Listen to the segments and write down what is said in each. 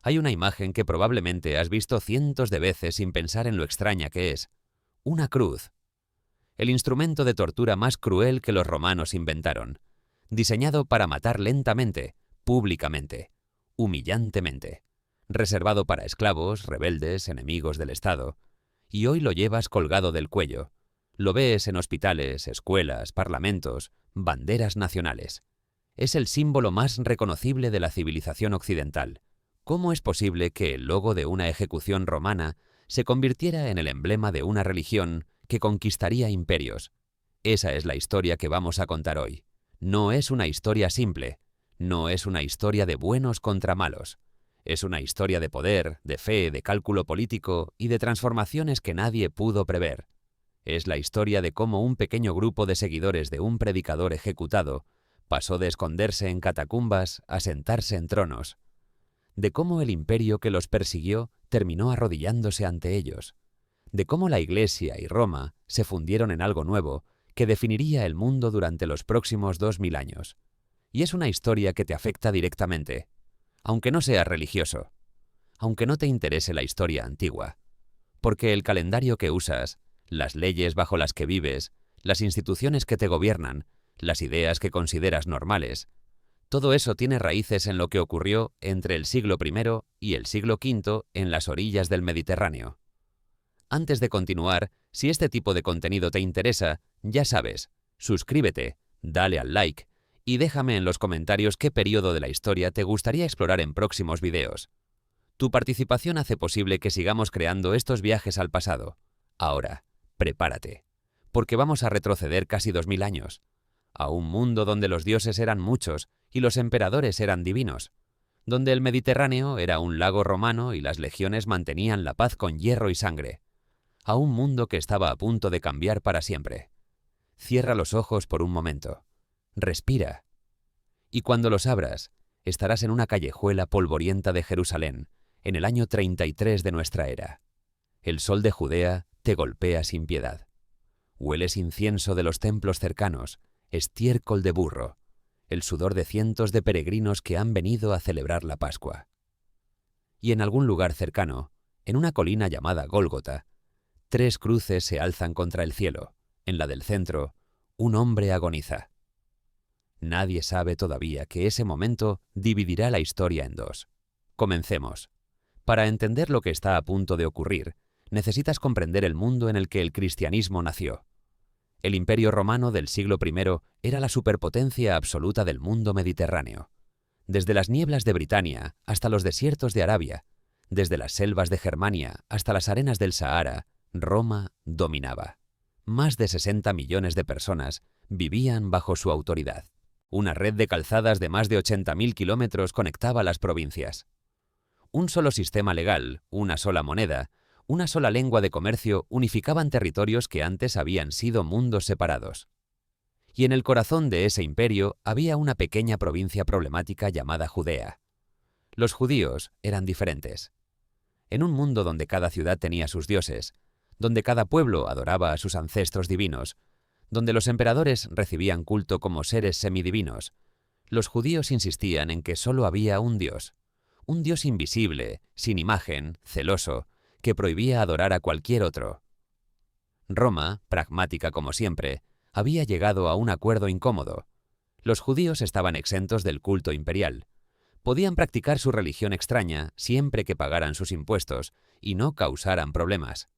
Hay una imagen que probablemente has visto cientos de veces sin pensar en lo extraña que es. Una cruz. El instrumento de tortura más cruel que los romanos inventaron. Diseñado para matar lentamente, públicamente, humillantemente. Reservado para esclavos, rebeldes, enemigos del Estado. Y hoy lo llevas colgado del cuello. Lo ves en hospitales, escuelas, parlamentos, banderas nacionales. Es el símbolo más reconocible de la civilización occidental. ¿Cómo es posible que el logo de una ejecución romana se convirtiera en el emblema de una religión que conquistaría imperios? Esa es la historia que vamos a contar hoy. No es una historia simple, no es una historia de buenos contra malos. Es una historia de poder, de fe, de cálculo político y de transformaciones que nadie pudo prever. Es la historia de cómo un pequeño grupo de seguidores de un predicador ejecutado pasó de esconderse en catacumbas a sentarse en tronos. De cómo el imperio que los persiguió terminó arrodillándose ante ellos. De cómo la Iglesia y Roma se fundieron en algo nuevo que definiría el mundo durante los próximos 2000 años. Y es una historia que te afecta directamente, aunque no seas religioso, aunque no te interese la historia antigua, porque el calendario que usas, las leyes bajo las que vives, las instituciones que te gobiernan, las ideas que consideras normales, todo eso tiene raíces en lo que ocurrió entre el siglo I y el siglo V en las orillas del Mediterráneo. Antes de continuar, si este tipo de contenido te interesa, ya sabes, suscríbete, dale al like y déjame en los comentarios qué periodo de la historia te gustaría explorar en próximos videos. Tu participación hace posible que sigamos creando estos viajes al pasado. Ahora, prepárate, porque vamos a retroceder casi 2000 años, a un mundo donde los dioses eran muchos y los emperadores eran divinos, donde el Mediterráneo era un lago romano y las legiones mantenían la paz con hierro y sangre, a un mundo que estaba a punto de cambiar para siempre. Cierra los ojos por un momento, respira, y cuando los abras, estarás en una callejuela polvorienta de Jerusalén, en el año 33 de nuestra era. El sol de Judea te golpea sin piedad. Hueles incienso de los templos cercanos, estiércol de burro, el sudor de cientos de peregrinos que han venido a celebrar la Pascua. Y en algún lugar cercano, en una colina llamada Gólgota, 3 cruces se alzan contra el cielo. En la del centro, un hombre agoniza. Nadie sabe todavía que ese momento dividirá la historia en 2. Comencemos. Para entender lo que está a punto de ocurrir, necesitas comprender el mundo en el que el cristianismo nació. El Imperio Romano del siglo I era la superpotencia absoluta del mundo mediterráneo. Desde las nieblas de Britania hasta los desiertos de Arabia, desde las selvas de Germania hasta las arenas del Sahara, Roma dominaba. Más de 60 millones de personas vivían bajo su autoridad. Una red de calzadas de más de 80.000 kilómetros conectaba las provincias. Un solo sistema legal, una sola moneda, una sola lengua de comercio unificaban territorios que antes habían sido mundos separados. Y en el corazón de ese imperio había una pequeña provincia problemática llamada Judea. Los judíos eran diferentes. En un mundo donde cada ciudad tenía sus dioses, donde cada pueblo adoraba a sus ancestros divinos, donde los emperadores recibían culto como seres semidivinos, los judíos insistían en que solo había un Dios invisible, sin imagen, celoso, que prohibía adorar a cualquier otro. Roma, pragmática como siempre, había llegado a un acuerdo incómodo. Los judíos estaban exentos del culto imperial. Podían practicar su religión extraña siempre que pagaran sus impuestos y no causaran problemas.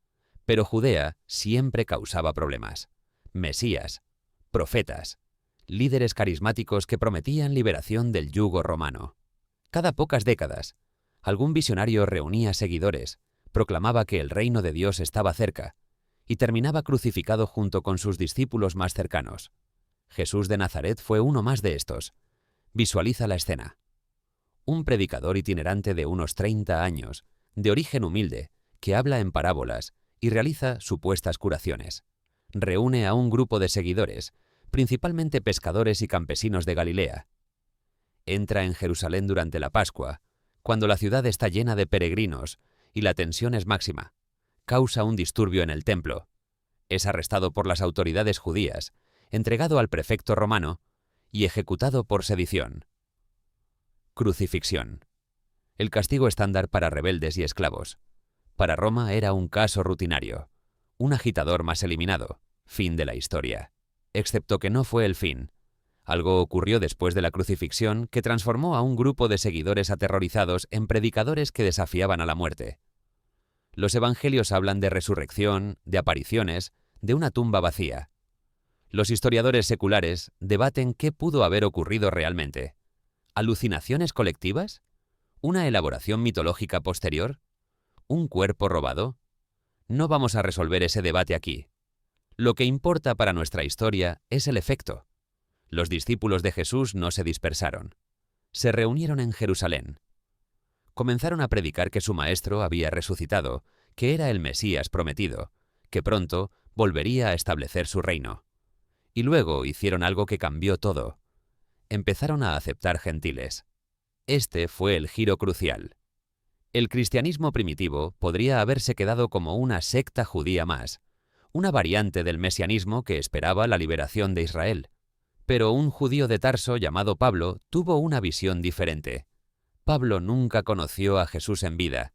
Pero Judea siempre causaba problemas. Mesías, profetas, líderes carismáticos que prometían liberación del yugo romano. Cada pocas décadas, algún visionario reunía seguidores, proclamaba que el reino de Dios estaba cerca y terminaba crucificado junto con sus discípulos más cercanos. Jesús de Nazaret fue uno más de estos. Visualiza la escena. Un predicador itinerante de unos 30 años, de origen humilde, que habla en parábolas y realiza supuestas curaciones. Reúne a un grupo de seguidores, principalmente pescadores y campesinos de Galilea. Entra en Jerusalén durante la Pascua, cuando la ciudad está llena de peregrinos y la tensión es máxima. Causa un disturbio en el templo. Es arrestado por las autoridades judías, entregado al prefecto romano y ejecutado por sedición. Crucifixión. el castigo estándar para rebeldes y esclavos. Para Roma era un caso rutinario, un agitador más eliminado, fin de la historia. Excepto que no fue el fin. Algo ocurrió después de la crucifixión que transformó a un grupo de seguidores aterrorizados en predicadores que desafiaban a la muerte. Los evangelios hablan de resurrección, de apariciones, de una tumba vacía. Los historiadores seculares debaten qué pudo haber ocurrido realmente. ¿Alucinaciones colectivas? ¿Una elaboración mitológica posterior? ¿Un cuerpo robado? No vamos a resolver ese debate aquí. Lo que importa para nuestra historia es el efecto. Los discípulos de Jesús no se dispersaron. Se reunieron en Jerusalén. Comenzaron a predicar que su maestro había resucitado, que era el Mesías prometido, que pronto volvería a establecer su reino. Y luego hicieron algo que cambió todo. Empezaron a aceptar gentiles. Este fue el giro crucial. El cristianismo primitivo podría haberse quedado como una secta judía más, una variante del mesianismo que esperaba la liberación de Israel. Pero un judío de Tarso llamado Pablo tuvo una visión diferente. Pablo nunca conoció a Jesús en vida.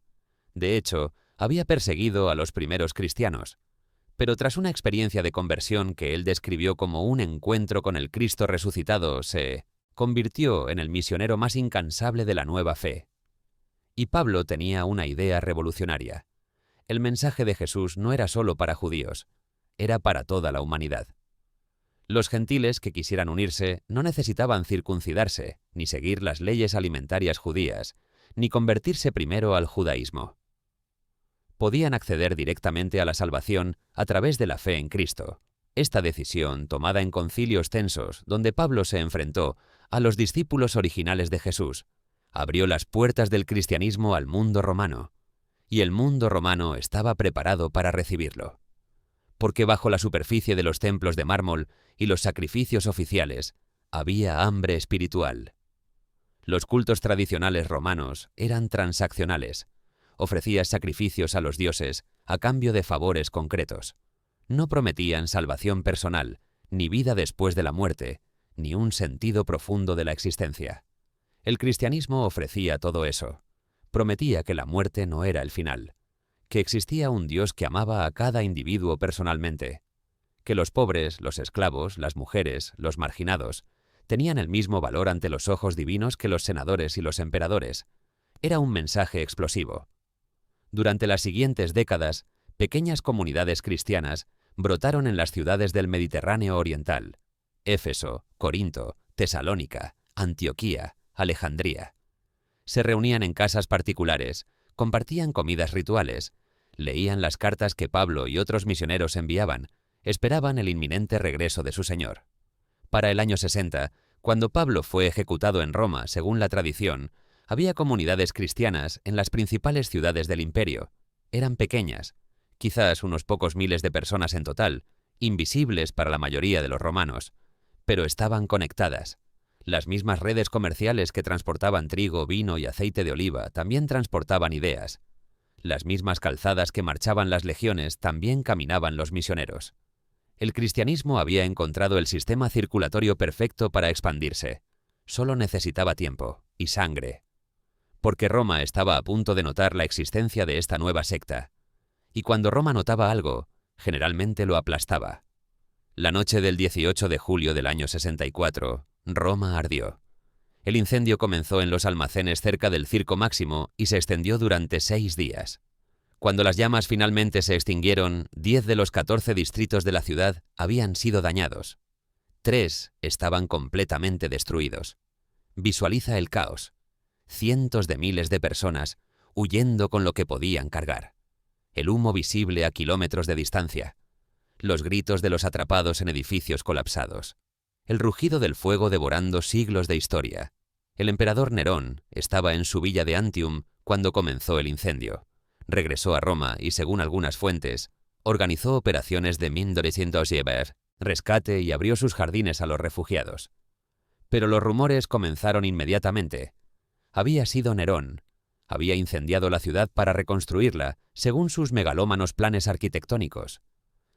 De hecho, había perseguido a los primeros cristianos. Pero tras una experiencia de conversión que él describió como un encuentro con el Cristo resucitado, se convirtió en el misionero más incansable de la nueva fe. Y Pablo tenía una idea revolucionaria. El mensaje de Jesús no era solo para judíos, era para toda la humanidad. Los gentiles que quisieran unirse no necesitaban circuncidarse, ni seguir las leyes alimentarias judías, ni convertirse primero al judaísmo. Podían acceder directamente a la salvación a través de la fe en Cristo. Esta decisión, tomada en concilios tensos, donde Pablo se enfrentó a los discípulos originales de Jesús, abrió las puertas del cristianismo al mundo romano, y el mundo romano estaba preparado para recibirlo. Porque bajo la superficie de los templos de mármol y los sacrificios oficiales había hambre espiritual. Los cultos tradicionales romanos eran transaccionales. Ofrecían sacrificios a los dioses a cambio de favores concretos. No prometían salvación personal, ni vida después de la muerte, ni un sentido profundo de la existencia. El cristianismo ofrecía todo eso. Prometía que la muerte no era el final, que existía un Dios que amaba a cada individuo personalmente, que los pobres, los esclavos, las mujeres, los marginados, tenían el mismo valor ante los ojos divinos que los senadores y los emperadores. Era un mensaje explosivo. Durante las siguientes décadas, pequeñas comunidades cristianas brotaron en las ciudades del Mediterráneo oriental: Éfeso, Corinto, Tesalónica, Antioquía, Alejandría. Se reunían en casas particulares, compartían comidas rituales, leían las cartas que Pablo y otros misioneros enviaban, esperaban el inminente regreso de su Señor. Para el año 60, cuando Pablo fue ejecutado en Roma según la tradición, había comunidades cristianas en las principales ciudades del imperio. Eran pequeñas, quizás unos pocos miles de personas en total, invisibles para la mayoría de los romanos, pero estaban conectadas. Las mismas redes comerciales que transportaban trigo, vino y aceite de oliva también transportaban ideas. Las mismas calzadas que marchaban las legiones también caminaban los misioneros. El cristianismo había encontrado el sistema circulatorio perfecto para expandirse. Solo necesitaba tiempo y sangre. Porque Roma estaba a punto de notar la existencia de esta nueva secta. Y cuando Roma notaba algo, generalmente lo aplastaba. La noche del 18 de julio del año 64, Roma ardió. El incendio comenzó en los almacenes cerca del Circo Máximo y se extendió durante 6 días. Cuando las llamas finalmente se extinguieron, 10 de los 14 distritos de la ciudad habían sido dañados. 3 estaban completamente destruidos. Visualiza el caos. Cientos de miles de personas huyendo con lo que podían cargar. El humo visible a kilómetros de distancia. Los gritos de los atrapados en edificios colapsados. El rugido del fuego devorando siglos de historia. El emperador Nerón estaba en su villa de Antium cuando comenzó el incendio. Regresó a Roma y, según algunas fuentes, organizó operaciones de rescate y abrió sus jardines a los refugiados. Pero los rumores comenzaron inmediatamente. Había sido Nerón. Había incendiado la ciudad para reconstruirla según sus megalómanos planes arquitectónicos.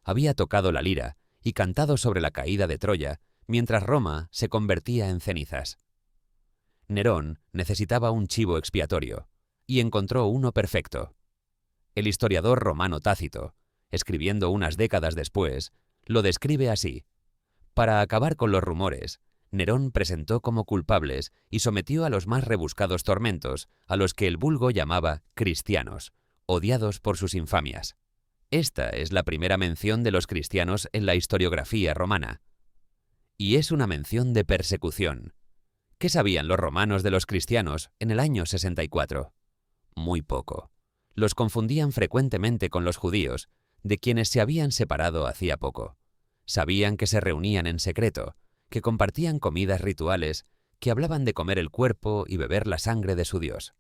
Había tocado la lira y cantado sobre la caída de Troya mientras Roma se convertía en cenizas. Nerón necesitaba un chivo expiatorio. y encontró uno perfecto. El historiador romano Tácito, escribiendo unas décadas después, lo describe así: para acabar con los rumores, Nerón presentó como culpables y sometió a los más rebuscados tormentos a los que el vulgo llamaba cristianos, odiados por sus infamias. Esta es la primera mención de los cristianos en la historiografía romana. Y es una mención de persecución. ¿Qué sabían los romanos de los cristianos en el año 64? Muy poco. Los confundían frecuentemente con los judíos, de quienes se habían separado hacía poco. Sabían que se reunían en secreto, que compartían comidas rituales, que hablaban de comer el cuerpo y beber la sangre de su Dios.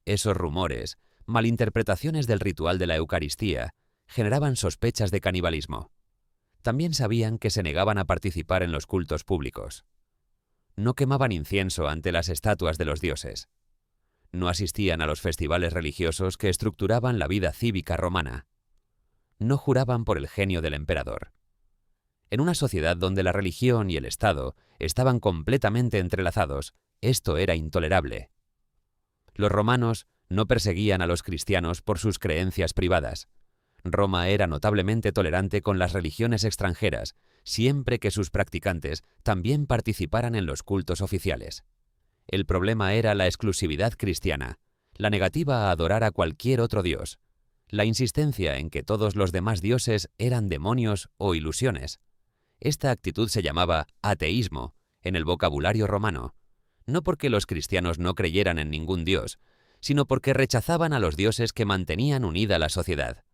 Esos rumores, malinterpretaciones del ritual de la Eucaristía, generaban sospechas de canibalismo. También sabían que se negaban a participar en los cultos públicos. No quemaban incienso ante las estatuas de los dioses. No asistían a los festivales religiosos que estructuraban la vida cívica romana. No juraban por el genio del emperador. En una sociedad donde la religión y el Estado estaban completamente entrelazados, esto era intolerable. Los romanos no perseguían a los cristianos por sus creencias privadas. Roma era notablemente tolerante con las religiones extranjeras, siempre que sus practicantes también participaran en los cultos oficiales. El problema era la exclusividad cristiana, la negativa a adorar a cualquier otro dios, la insistencia en que todos los demás dioses eran demonios o ilusiones. Esta actitud se llamaba ateísmo en el vocabulario romano, no porque los cristianos no creyeran en ningún dios, sino porque rechazaban a los dioses que mantenían unida la sociedad.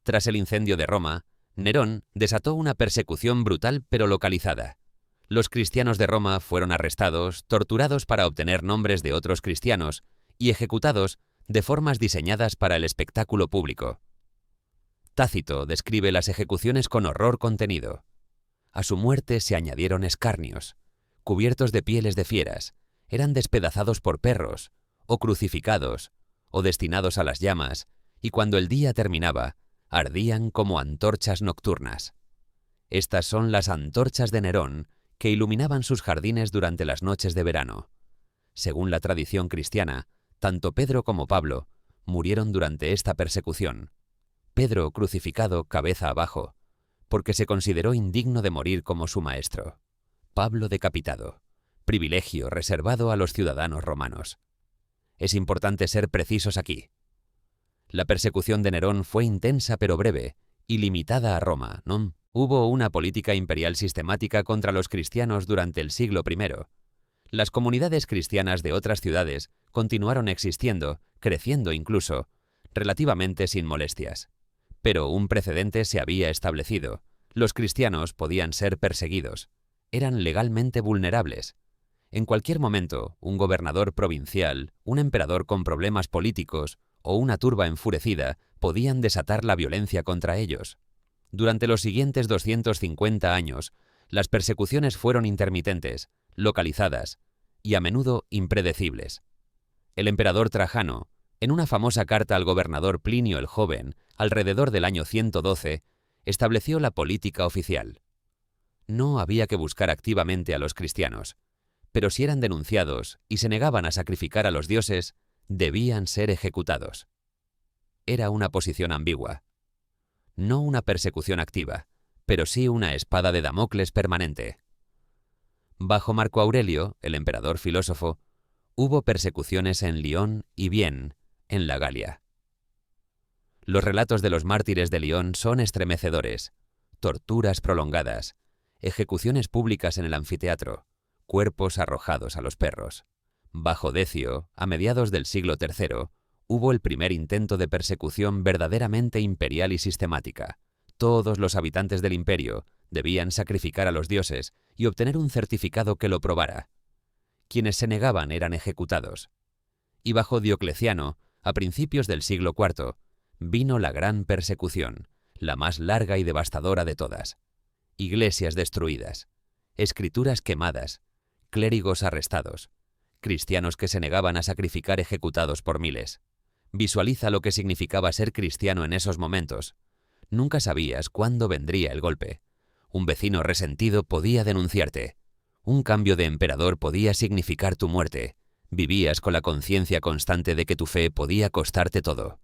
Tras el incendio de Roma, Nerón desató una persecución brutal pero localizada. Los cristianos de Roma fueron arrestados, torturados para obtener nombres de otros cristianos y ejecutados de formas diseñadas para el espectáculo público. Tácito describe las ejecuciones con horror contenido. A su muerte se añadieron escarnios. Cubiertos de pieles de fieras, eran despedazados por perros, o crucificados, o destinados a las llamas, y cuando el día terminaba, ardían como antorchas nocturnas. Estas son las antorchas de Nerón, que iluminaban sus jardines durante las noches de verano. Según la tradición cristiana, tanto Pedro como Pablo murieron durante esta persecución. Pedro crucificado cabeza abajo, porque se consideró indigno de morir como su maestro. Pablo decapitado, privilegio reservado a los ciudadanos romanos. Es importante ser precisos aquí. La persecución de Nerón fue intensa pero breve y limitada a Roma, ¿no? Hubo una política imperial sistemática contra los cristianos durante el siglo I. Las comunidades cristianas de otras ciudades continuaron existiendo, creciendo incluso, relativamente sin molestias. Pero un precedente se había establecido. Los cristianos podían ser perseguidos. Eran legalmente vulnerables. En cualquier momento, un gobernador provincial, un emperador con problemas políticos o una turba enfurecida podían desatar la violencia contra ellos. Durante los siguientes 250 años, las persecuciones fueron intermitentes, localizadas y a menudo impredecibles. El emperador Trajano, en una famosa carta al gobernador Plinio el Joven, alrededor del año 112, estableció la política oficial. No había que buscar activamente a los cristianos, pero si eran denunciados y se negaban a sacrificar a los dioses, debían ser ejecutados. Era una posición ambigua. No una persecución activa, pero sí una espada de Damocles permanente. Bajo Marco Aurelio, el emperador filósofo, hubo persecuciones en Lyon y Vienne, en la Galia. Los relatos de los mártires de Lyon son estremecedores. Torturas prolongadas, ejecuciones públicas en el anfiteatro, cuerpos arrojados a los perros. Bajo Decio, a mediados del siglo III, hubo el primer intento de persecución verdaderamente imperial y sistemática. Todos los habitantes del imperio debían sacrificar a los dioses y obtener un certificado que lo probara. Quienes se negaban eran ejecutados. Y bajo Diocleciano, a principios del siglo IV, vino la gran persecución, la más larga y devastadora de todas. Iglesias destruidas, escrituras quemadas, clérigos arrestados, cristianos que se negaban a sacrificar ejecutados por miles. Visualiza lo que significaba ser cristiano en esos momentos. Nunca sabías cuándo vendría el golpe. Un vecino resentido podía denunciarte. Un cambio de emperador podía significar tu muerte. Vivías con la conciencia constante de que tu fe podía costarte todo.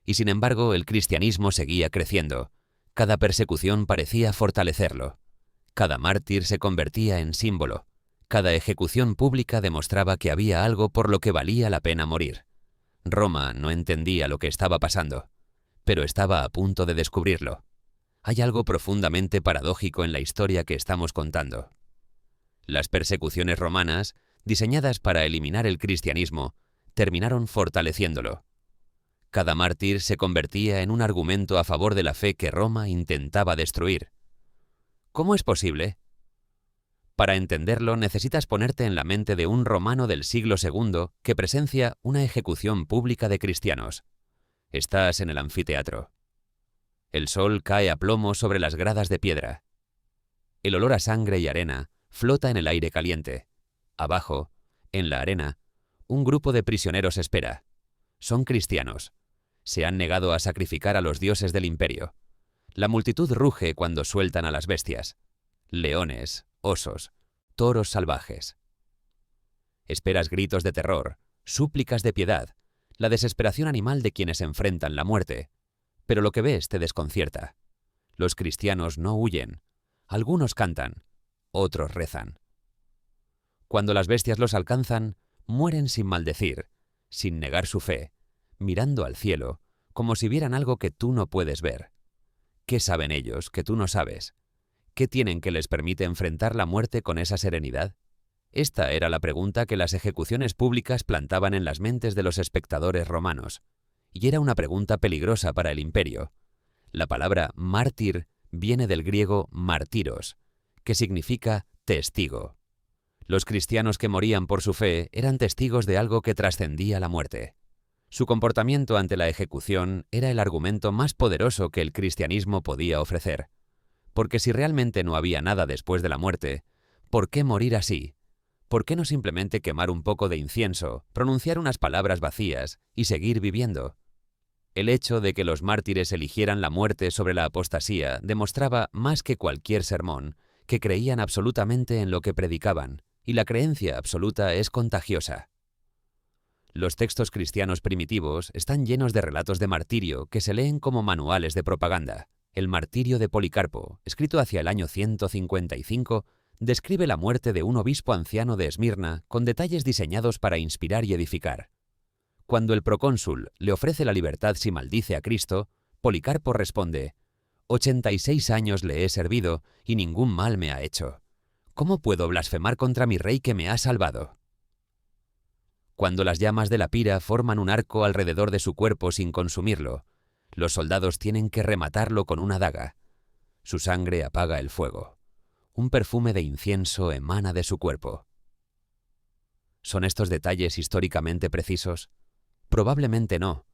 Y sin embargo, el cristianismo seguía creciendo. Cada persecución parecía fortalecerlo. Cada mártir se convertía en símbolo. Cada ejecución pública demostraba que había algo por lo que valía la pena morir. Roma no entendía lo que estaba pasando, pero estaba a punto de descubrirlo. Hay algo profundamente paradójico en la historia que estamos contando. Las persecuciones romanas, diseñadas para eliminar el cristianismo, terminaron fortaleciéndolo. Cada mártir se convertía en un argumento a favor de la fe que Roma intentaba destruir. ¿Cómo es posible? Para entenderlo, necesitas ponerte en la mente de un romano del siglo II que presencia una ejecución pública de cristianos. Estás en el anfiteatro. El sol cae a plomo sobre las gradas de piedra. El olor a sangre y arena flota en el aire caliente. Abajo, en la arena, un grupo de prisioneros espera. Son cristianos. Se han negado a sacrificar a los dioses del imperio. La multitud ruge cuando sueltan a las bestias. Leones, osos, toros salvajes. Esperas gritos de terror, súplicas de piedad, la desesperación animal de quienes enfrentan la muerte. Pero lo que ves te desconcierta. Los cristianos no huyen. Algunos cantan, otros rezan. Cuando las bestias los alcanzan, mueren sin maldecir, sin negar su fe, mirando al cielo, como si vieran algo que tú no puedes ver. ¿Qué saben ellos que tú no sabes? ¿Qué tienen que les permite enfrentar la muerte con esa serenidad? Esta era la pregunta que las ejecuciones públicas plantaban en las mentes de los espectadores romanos, y era una pregunta peligrosa para el imperio. La palabra mártir viene del griego martiros, que significa testigo. Los cristianos que morían por su fe eran testigos de algo que trascendía la muerte. Su comportamiento ante la ejecución era el argumento más poderoso que el cristianismo podía ofrecer. Porque si realmente no había nada después de la muerte, ¿por qué morir así? ¿Por qué no simplemente quemar un poco de incienso, pronunciar unas palabras vacías y seguir viviendo? El hecho de que los mártires eligieran la muerte sobre la apostasía demostraba, más que cualquier sermón, que creían absolutamente en lo que predicaban, y la creencia absoluta es contagiosa. Los textos cristianos primitivos están llenos de relatos de martirio que se leen como manuales de propaganda. El martirio de Policarpo, escrito hacia el año 155, describe la muerte de un obispo anciano de Esmirna con detalles diseñados para inspirar y edificar. Cuando el procónsul le ofrece la libertad si maldice a Cristo, Policarpo responde: 86 años le he servido y ningún mal me ha hecho. ¿Cómo puedo blasfemar contra mi rey que me ha salvado? Cuando las llamas de la pira forman un arco alrededor de su cuerpo sin consumirlo, los soldados tienen que rematarlo con una daga. Su sangre apaga el fuego. Un perfume de incienso emana de su cuerpo. ¿Son estos detalles históricamente precisos? Probablemente no.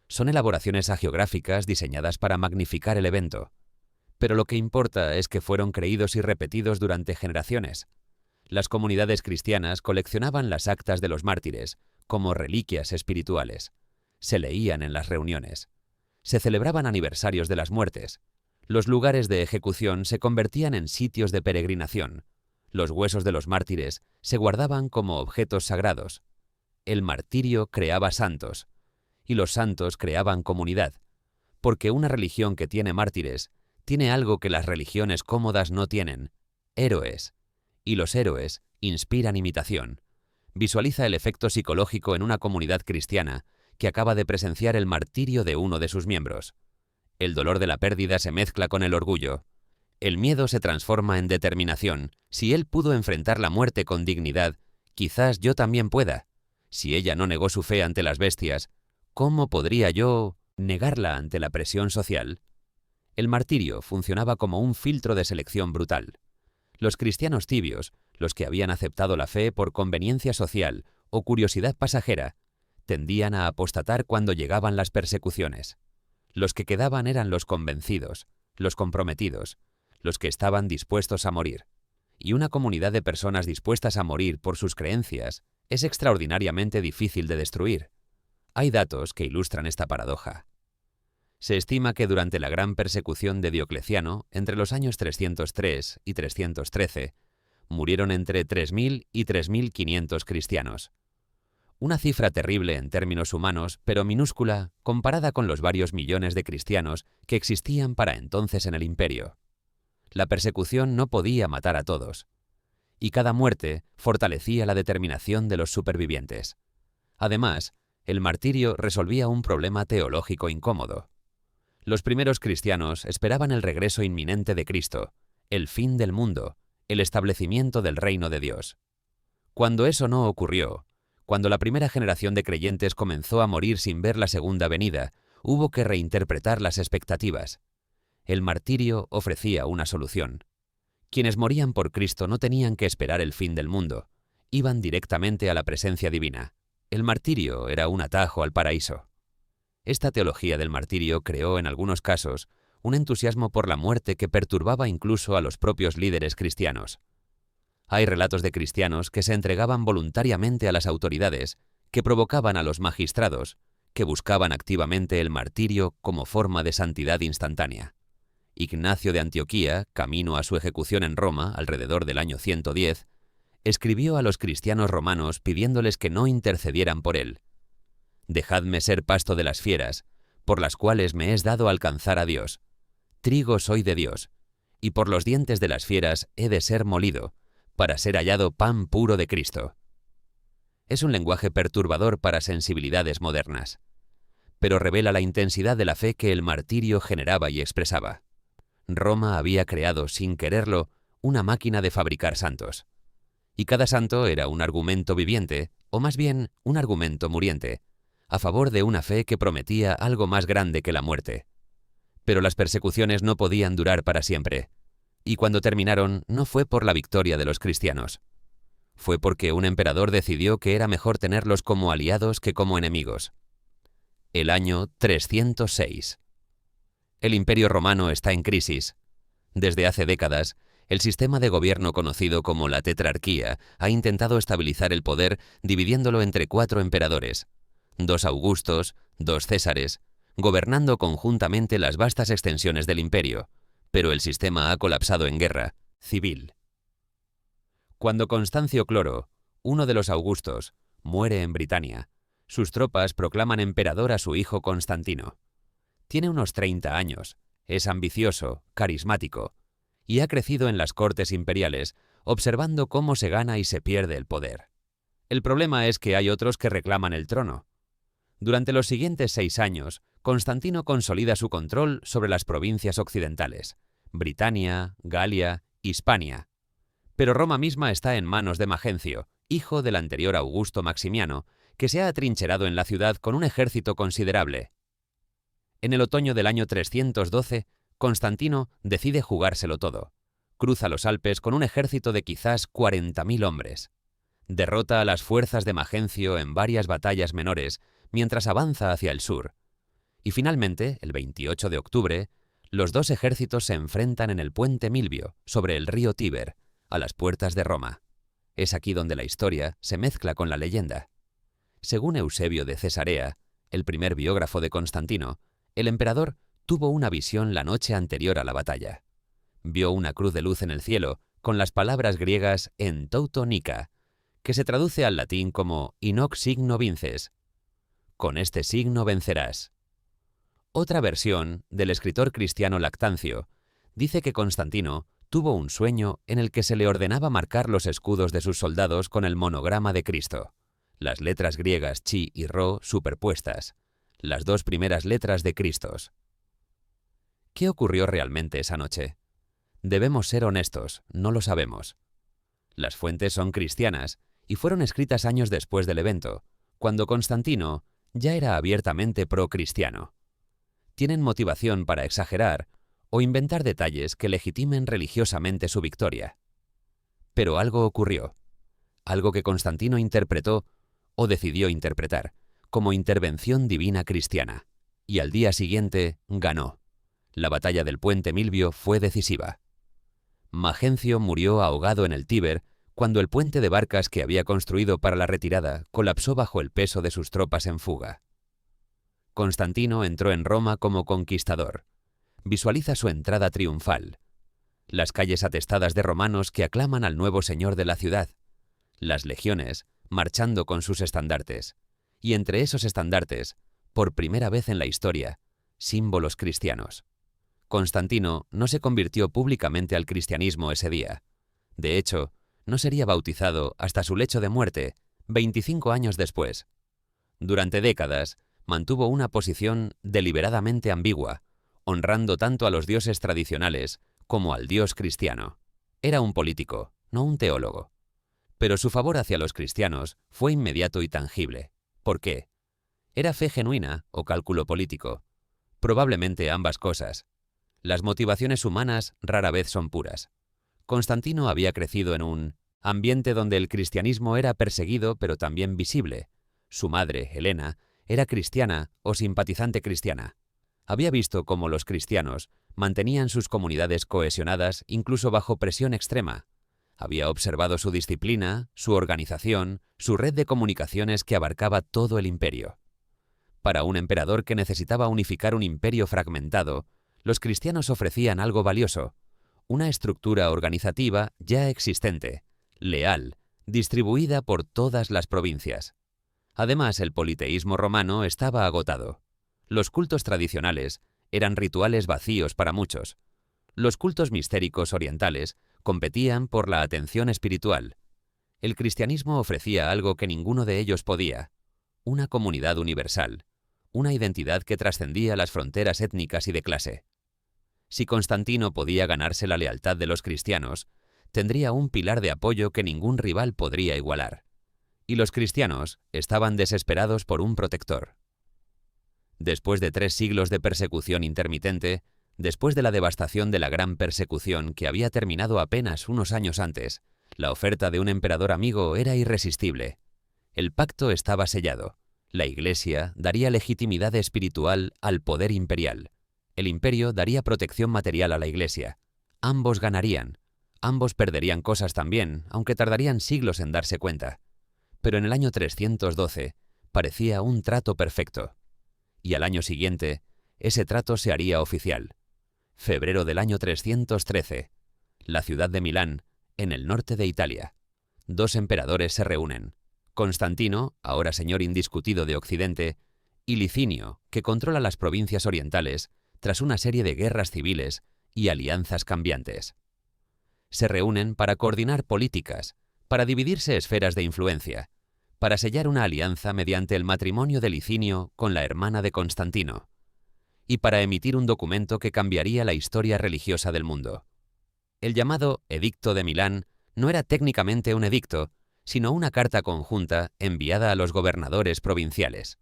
Son elaboraciones hagiográficas diseñadas para magnificar el evento. Pero lo que importa es que fueron creídos y repetidos durante generaciones. Las comunidades cristianas coleccionaban las actas de los mártires como reliquias espirituales. Se leían en las reuniones. Se celebraban aniversarios de las muertes. Los lugares de ejecución se convertían en sitios de peregrinación. Los huesos de los mártires se guardaban como objetos sagrados. El martirio creaba santos, y los santos creaban comunidad, porque una religión que tiene mártires tiene algo que las religiones cómodas no tienen: héroes. Y los héroes inspiran imitación. Visualiza el efecto psicológico en una comunidad cristiana que acaba de presenciar el martirio de uno de sus miembros. El dolor de la pérdida se mezcla con el orgullo. El miedo se transforma en determinación. Si él pudo enfrentar la muerte con dignidad, quizás yo también pueda. Si ella no negó su fe ante las bestias, ¿cómo podría yo negarla ante la presión social? El martirio funcionaba como un filtro de selección brutal. Los cristianos tibios, los que habían aceptado la fe por conveniencia social o curiosidad pasajera, tendían a apostatar cuando llegaban las persecuciones. Los que quedaban eran los convencidos, los comprometidos, los que estaban dispuestos a morir. Y una comunidad de personas dispuestas a morir por sus creencias es extraordinariamente difícil de destruir. Hay datos que ilustran esta paradoja. Se estima que durante la gran persecución de Diocleciano, entre los años 303 y 313, murieron entre 3.000 y 3.500 cristianos. Una cifra terrible en términos humanos, pero minúscula comparada con los varios millones de cristianos que existían para entonces en el imperio. La persecución no podía matar a todos, y cada muerte fortalecía la determinación de los supervivientes. Además, el martirio resolvía un problema teológico incómodo. Los primeros cristianos esperaban el regreso inminente de Cristo, el fin del mundo, el establecimiento del reino de Dios. Cuando eso no ocurrió, cuando la primera generación de creyentes comenzó a morir sin ver la segunda venida, hubo que reinterpretar las expectativas. El martirio ofrecía una solución. Quienes morían por Cristo no tenían que esperar el fin del mundo, iban directamente a la presencia divina. El martirio era un atajo al paraíso. Esta teología del martirio creó, en algunos casos, un entusiasmo por la muerte que perturbaba incluso a los propios líderes cristianos. Hay relatos de cristianos que se entregaban voluntariamente a las autoridades, que provocaban a los magistrados, que buscaban activamente el martirio como forma de santidad instantánea. Ignacio de Antioquía, camino a su ejecución en Roma, alrededor del año 110, escribió a los cristianos romanos pidiéndoles que no intercedieran por él. «Dejadme ser pasto de las fieras, por las cuales me es dado alcanzar a Dios. Trigo soy de Dios, y por los dientes de las fieras he de ser molido, para ser hallado pan puro de Cristo». Es un lenguaje perturbador para sensibilidades modernas, pero revela la intensidad de la fe que el martirio generaba y expresaba. Roma había creado, sin quererlo, una máquina de fabricar santos. Y cada santo era un argumento viviente, o más bien un argumento muriente, a favor de una fe que prometía algo más grande que la muerte. Pero las persecuciones no podían durar para siempre, y cuando terminaron no fue por la victoria de los cristianos. Fue porque un emperador decidió que era mejor tenerlos como aliados que como enemigos. El año 306. El Imperio Romano está en crisis. Desde hace décadas, el sistema de gobierno conocido como la tetrarquía ha intentado estabilizar el poder dividiéndolo entre 4 emperadores, 2 Augustos, 2 Césares, gobernando conjuntamente las vastas extensiones del imperio, pero el sistema ha colapsado en guerra civil. Cuando Constancio Cloro, uno de los Augustos, muere en Britania, sus tropas proclaman emperador a su hijo Constantino. Tiene unos 30 años, es ambicioso, carismático, y ha crecido en las cortes imperiales, observando cómo se gana y se pierde el poder. El problema es que hay otros que reclaman el trono. Durante los siguientes 6 años, Constantino consolida su control sobre las provincias occidentales, Britania, Galia, Hispania. Pero Roma misma está en manos de Magencio, hijo del anterior Augusto Maximiano, que se ha atrincherado en la ciudad con un ejército considerable. En el otoño del año 312, Constantino decide jugárselo todo. Cruza los Alpes con un ejército de quizás 40.000 hombres. Derrota a las fuerzas de Magencio en varias batallas menores, mientras avanza hacia el sur. Y finalmente, el 28 de octubre, los 2 ejércitos se enfrentan en el puente Milvio, sobre el río Tíber, a las puertas de Roma. Es aquí donde la historia se mezcla con la leyenda. Según Eusebio de Cesarea, el primer biógrafo de Constantino, el emperador tuvo una visión la noche anterior a la batalla. Vio una cruz de luz en el cielo, con las palabras griegas en touto nika, que se traduce al latín como in hoc signo vinces. Con este signo vencerás. Otra versión, del escritor cristiano Lactancio, dice que Constantino tuvo un sueño en el que se le ordenaba marcar los escudos de sus soldados con el monograma de Cristo, las letras griegas chi y rho superpuestas, las 2 primeras letras de Cristos. ¿Qué ocurrió realmente esa noche? Debemos ser honestos, no lo sabemos. Las fuentes son cristianas y fueron escritas años después del evento, cuando Constantino ya era abiertamente pro-cristiano. Tienen motivación para exagerar o inventar detalles que legitimen religiosamente su victoria. Pero algo ocurrió, algo que Constantino interpretó o decidió interpretar como intervención divina cristiana, y al día siguiente ganó. La batalla del puente Milvio fue decisiva. Magencio murió ahogado en el Tíber cuando el puente de barcas que había construido para la retirada colapsó bajo el peso de sus tropas en fuga. Constantino entró en Roma como conquistador. Visualiza su entrada triunfal. Las calles atestadas de romanos que aclaman al nuevo señor de la ciudad. Las legiones, marchando con sus estandartes. Y entre esos estandartes, por primera vez en la historia, símbolos cristianos. Constantino no se convirtió públicamente al cristianismo ese día. De hecho, no sería bautizado hasta su lecho de muerte, 25 años después. Durante décadas, mantuvo una posición deliberadamente ambigua, honrando tanto a los dioses tradicionales como al Dios cristiano. Era un político, no un teólogo. Pero su favor hacia los cristianos fue inmediato y tangible. ¿Por qué? ¿Era fe genuina o cálculo político? Probablemente ambas cosas. Las motivaciones humanas rara vez son puras. Constantino había crecido en un ambiente donde el cristianismo era perseguido pero también visible. Su madre, Helena, era cristiana o simpatizante cristiana. Había visto cómo los cristianos mantenían sus comunidades cohesionadas incluso bajo presión extrema. Había observado su disciplina, su organización, su red de comunicaciones que abarcaba todo el imperio. Para un emperador que necesitaba unificar un imperio fragmentado, los cristianos ofrecían algo valioso: una estructura organizativa ya existente, leal, distribuida por todas las provincias. Además, el politeísmo romano estaba agotado. Los cultos tradicionales eran rituales vacíos para muchos. Los cultos mistéricos orientales competían por la atención espiritual. El cristianismo ofrecía algo que ninguno de ellos podía: una comunidad universal, una identidad que trascendía las fronteras étnicas y de clase. Si Constantino podía ganarse la lealtad de los cristianos, tendría un pilar de apoyo que ningún rival podría igualar. Y los cristianos estaban desesperados por un protector. Después de 3 siglos de persecución intermitente, después de la devastación de la Gran Persecución que había terminado apenas unos años antes, la oferta de un emperador amigo era irresistible. El pacto estaba sellado. La Iglesia daría legitimidad espiritual al poder imperial. El imperio daría protección material a la Iglesia. Ambos ganarían. Ambos perderían cosas también, aunque tardarían siglos en darse cuenta. Pero en el año 312 parecía un trato perfecto. Y al año siguiente, ese trato se haría oficial. Febrero del año 313. La ciudad de Milán, en el norte de Italia. 2 emperadores se reúnen: Constantino, ahora señor indiscutido de Occidente, y Licinio, que controla las provincias orientales tras una serie de guerras civiles y alianzas cambiantes. Se reúnen para coordinar políticas, para dividirse esferas de influencia, para sellar una alianza mediante el matrimonio de Licinio con la hermana de Constantino, y para emitir un documento que cambiaría la historia religiosa del mundo. El llamado Edicto de Milán no era técnicamente un edicto, sino una carta conjunta enviada a los gobernadores provinciales.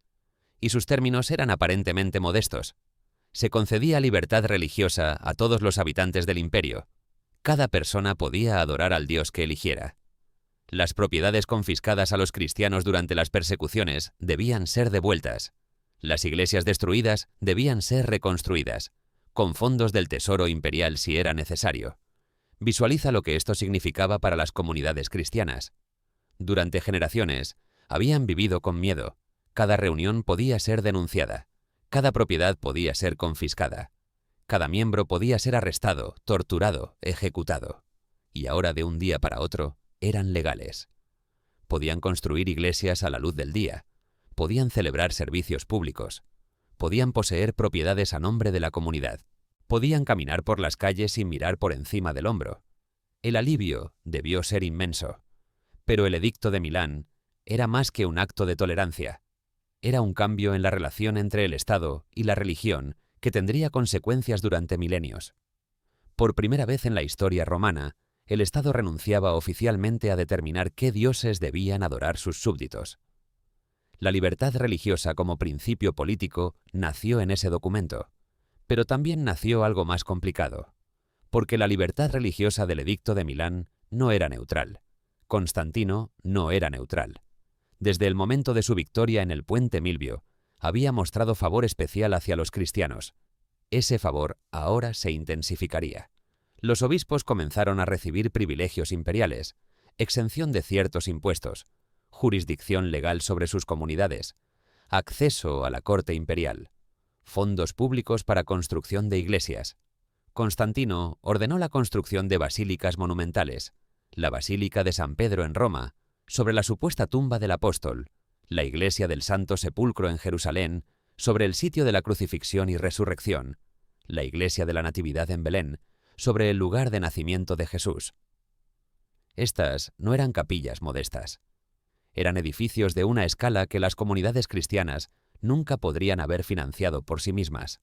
Y sus términos eran aparentemente modestos. Se concedía libertad religiosa a todos los habitantes del imperio. Cada persona podía adorar al Dios que eligiera. Las propiedades confiscadas a los cristianos durante las persecuciones debían ser devueltas. Las iglesias destruidas debían ser reconstruidas, con fondos del tesoro imperial si era necesario. Visualiza lo que esto significaba para las comunidades cristianas. Durante generaciones, habían vivido con miedo. Cada reunión podía ser denunciada. Cada propiedad podía ser confiscada. Cada miembro podía ser arrestado, torturado, ejecutado. Y ahora, de un día para otro, eran legales. Podían construir iglesias a la luz del día. Podían celebrar servicios públicos. Podían poseer propiedades a nombre de la comunidad. Podían caminar por las calles sin mirar por encima del hombro. El alivio debió ser inmenso. Pero el Edicto de Milán era más que un acto de tolerancia. Era un cambio en la relación entre el Estado y la religión que tendría consecuencias durante milenios. Por primera vez en la historia romana, el Estado renunciaba oficialmente a determinar qué dioses debían adorar sus súbditos. La libertad religiosa como principio político nació en ese documento, pero también nació algo más complicado, porque la libertad religiosa del Edicto de Milán no era neutral. Constantino no era neutral. Desde el momento de su victoria en el puente Milvio, había mostrado favor especial hacia los cristianos. Ese favor ahora se intensificaría. Los obispos comenzaron a recibir privilegios imperiales, exención de ciertos impuestos, jurisdicción legal sobre sus comunidades, acceso a la corte imperial, fondos públicos para construcción de iglesias. Constantino ordenó la construcción de basílicas monumentales, la Basílica de San Pedro en Roma, sobre la supuesta tumba del apóstol, la iglesia del Santo Sepulcro en Jerusalén, sobre el sitio de la crucifixión y resurrección, la iglesia de la Natividad en Belén, sobre el lugar de nacimiento de Jesús. Estas no eran capillas modestas. Eran edificios de una escala que las comunidades cristianas nunca podrían haber financiado por sí mismas.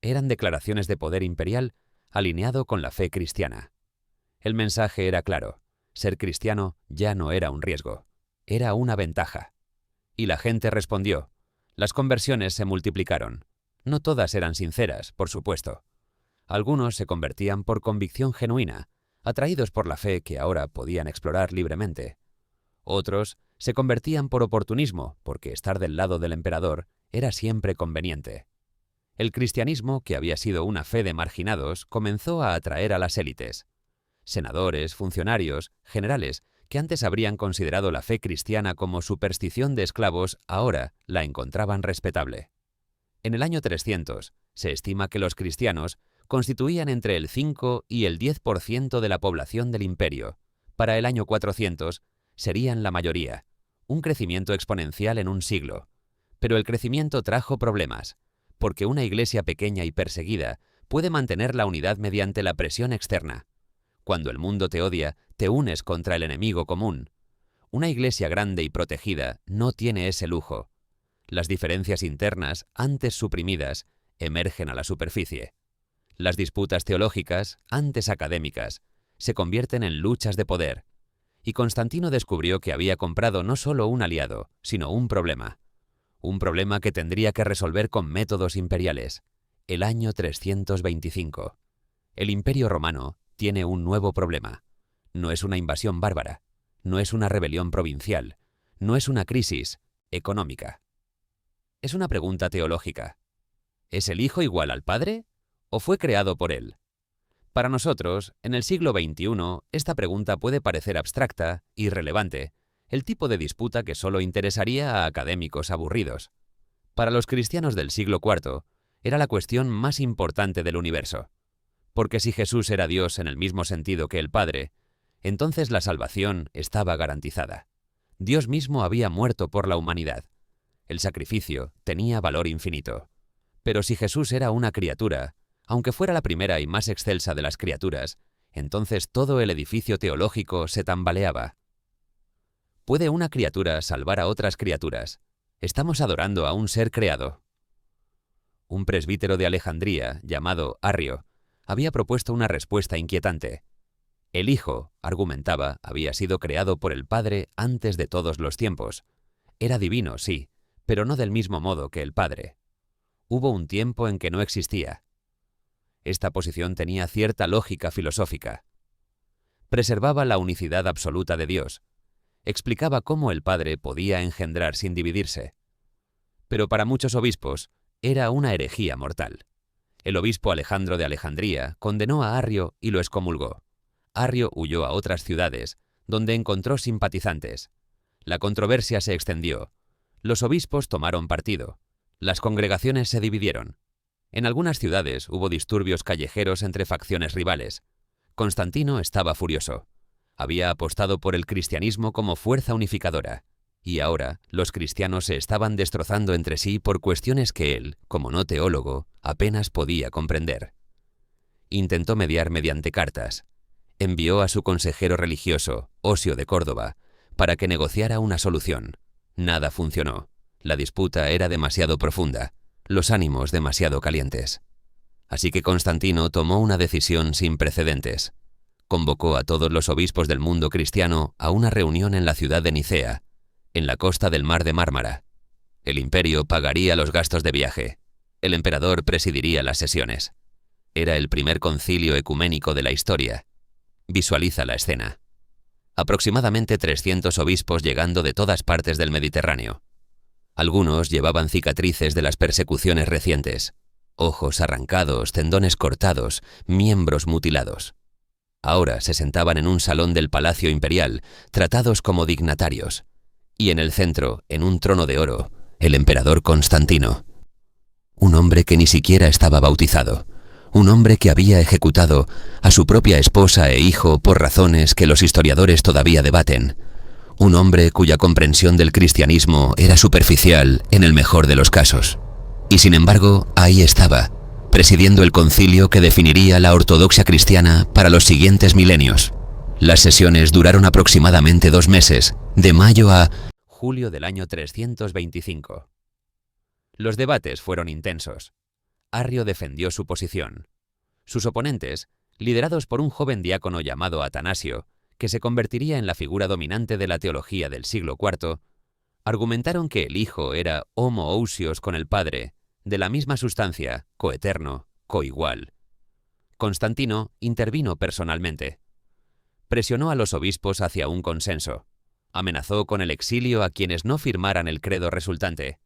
Eran declaraciones de poder imperial alineado con la fe cristiana. El mensaje era claro: ser cristiano ya no era un riesgo, era una ventaja. Y la gente respondió. Las conversiones se multiplicaron. No todas eran sinceras, por supuesto. Algunos se convertían por convicción genuina, atraídos por la fe que ahora podían explorar libremente. Otros se convertían por oportunismo, porque estar del lado del emperador era siempre conveniente. El cristianismo, que había sido una fe de marginados, comenzó a atraer a las élites. Senadores, funcionarios, generales, que antes habrían considerado la fe cristiana como superstición de esclavos, ahora la encontraban respetable. En el año 300, se estima que los cristianos constituían entre el 5 y el 10% de la población del imperio. Para el año 400, serían la mayoría, un crecimiento exponencial en un siglo. Pero el crecimiento trajo problemas, porque una iglesia pequeña y perseguida puede mantener la unidad mediante la presión externa. Cuando el mundo te odia, te unes contra el enemigo común. Una iglesia grande y protegida no tiene ese lujo. Las diferencias internas, antes suprimidas, emergen a la superficie. Las disputas teológicas, antes académicas, se convierten en luchas de poder. Y Constantino descubrió que había comprado no solo un aliado, sino un problema. Un problema que tendría que resolver con métodos imperiales. El año 325. El Imperio Romano tiene un nuevo problema. No es una invasión bárbara, no es una rebelión provincial, no es una crisis económica. Es una pregunta teológica. ¿Es el Hijo igual al Padre o fue creado por Él? Para nosotros, en el siglo XXI, esta pregunta puede parecer abstracta, irrelevante, el tipo de disputa que solo interesaría a académicos aburridos. Para los cristianos del siglo IV, era la cuestión más importante del universo. Porque si Jesús era Dios en el mismo sentido que el Padre, entonces la salvación estaba garantizada. Dios mismo había muerto por la humanidad. El sacrificio tenía valor infinito. Pero si Jesús era una criatura, aunque fuera la primera y más excelsa de las criaturas, entonces todo el edificio teológico se tambaleaba. ¿Puede una criatura salvar a otras criaturas? Estamos adorando a un ser creado. Un presbítero de Alejandría, llamado Arrio, había propuesto una respuesta inquietante. El Hijo, argumentaba, había sido creado por el Padre antes de todos los tiempos. Era divino, sí, pero no del mismo modo que el Padre. Hubo un tiempo en que no existía. Esta posición tenía cierta lógica filosófica. Preservaba la unicidad absoluta de Dios. Explicaba cómo el Padre podía engendrar sin dividirse. Pero para muchos obispos era una herejía mortal. El obispo Alejandro de Alejandría condenó a Arrio y lo excomulgó. Arrio huyó a otras ciudades, donde encontró simpatizantes. La controversia se extendió. Los obispos tomaron partido. Las congregaciones se dividieron. En algunas ciudades hubo disturbios callejeros entre facciones rivales. Constantino estaba furioso. Había apostado por el cristianismo como fuerza unificadora. Y ahora los cristianos se estaban destrozando entre sí por cuestiones que él, como no teólogo, apenas podía comprender. Intentó mediar mediante cartas. Envió a su consejero religioso, Osio de Córdoba, para que negociara una solución. Nada funcionó. La disputa era demasiado profunda, los ánimos demasiado calientes. Así que Constantino tomó una decisión sin precedentes. Convocó a todos los obispos del mundo cristiano a una reunión en la ciudad de Nicea, en la costa del Mar de Mármara. El imperio pagaría los gastos de viaje. El emperador presidiría las sesiones. Era el primer concilio ecuménico de la historia. Visualiza la escena. Aproximadamente 300 obispos llegando de todas partes del Mediterráneo. Algunos llevaban cicatrices de las persecuciones recientes, ojos arrancados, tendones cortados, miembros mutilados. Ahora se sentaban en un salón del Palacio Imperial, tratados como dignatarios. Y en el centro, en un trono de oro, el emperador Constantino. Un hombre que ni siquiera estaba bautizado. Un hombre que había ejecutado a su propia esposa e hijo por razones que los historiadores todavía debaten. un hombre cuya comprensión del cristianismo era superficial en el mejor de los casos. Y sin embargo, ahí estaba, presidiendo el concilio que definiría la ortodoxia cristiana para los siguientes milenios. Las sesiones duraron aproximadamente 2 meses, de mayo a julio del año 325. Los debates fueron intensos. Arrio defendió su posición. Sus oponentes, liderados por un joven diácono llamado Atanasio, que se convertiría en la figura dominante de la teología del siglo IV, argumentaron que el Hijo era homoousios con el Padre, de la misma sustancia, coeterno, coigual. Constantino intervino personalmente. Presionó a los obispos hacia un consenso. Amenazó con el exilio a quienes no firmaran el credo resultante.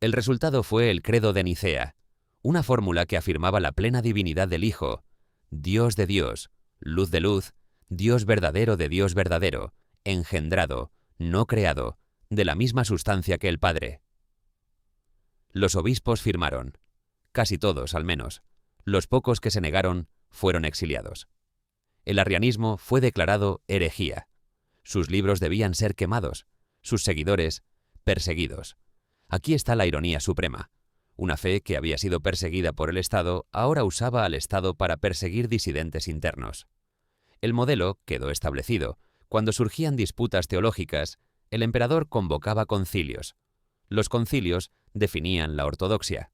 El resultado fue el Credo de Nicea, una fórmula que afirmaba la plena divinidad del Hijo, Dios de Dios, luz de luz, Dios verdadero de Dios verdadero, engendrado, no creado, de la misma sustancia que el Padre. Los obispos firmaron, casi todos al menos. Los pocos que se negaron fueron exiliados. El arrianismo fue declarado herejía. Sus libros debían ser quemados, sus seguidores perseguidos. Aquí está la ironía suprema. Una fe que había sido perseguida por el Estado ahora usaba al Estado para perseguir disidentes internos. El modelo quedó establecido. Cuando surgían disputas teológicas, el emperador convocaba concilios. Los concilios definían la ortodoxia.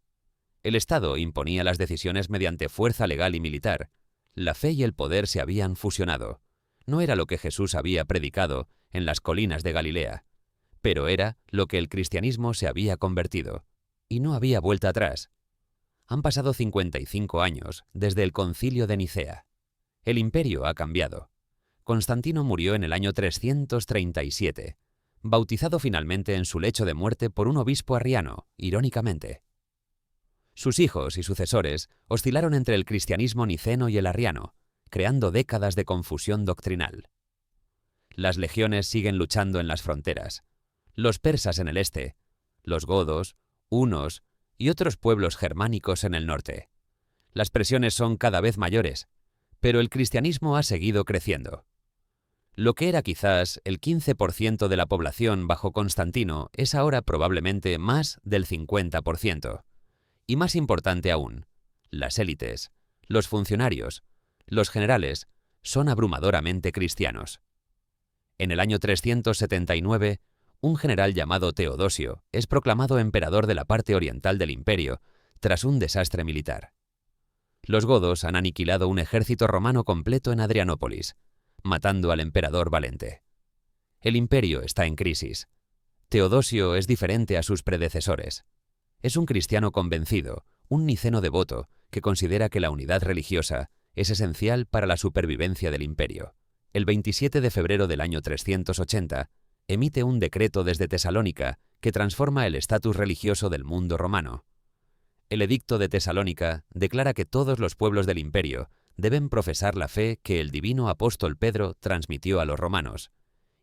El Estado imponía las decisiones mediante fuerza legal y militar. La fe y el poder se habían fusionado. No era lo que Jesús había predicado en las colinas de Galilea, pero era lo que el cristianismo se había convertido. Y no había vuelta atrás. Han pasado 55 años desde el concilio de Nicea. El imperio ha cambiado. Constantino murió en el año 337, bautizado finalmente en su lecho de muerte por un obispo arriano, irónicamente. Sus hijos y sucesores oscilaron entre el cristianismo niceno y el arriano, creando décadas de confusión doctrinal. Las legiones siguen luchando en las fronteras. Los persas en el este, los godos, hunos y otros pueblos germánicos en el norte. Las presiones son cada vez mayores, pero el cristianismo ha seguido creciendo. Lo que era quizás el 15% de la población bajo Constantino es ahora probablemente más del 50%. Y más importante aún, las élites, los funcionarios, los generales, son abrumadoramente cristianos. En el año 379, un general llamado Teodosio es proclamado emperador de la parte oriental del imperio tras un desastre militar. Los godos han aniquilado un ejército romano completo en Adrianópolis, matando al emperador Valente. El imperio está en crisis. Teodosio es diferente a sus predecesores. Es un cristiano convencido, un niceno devoto que considera que la unidad religiosa es esencial para la supervivencia del imperio. El 27 de febrero del año 380, emite un decreto desde Tesalónica que transforma el estatus religioso del mundo romano. El Edicto de Tesalónica declara que todos los pueblos del imperio deben profesar la fe que el divino apóstol Pedro transmitió a los romanos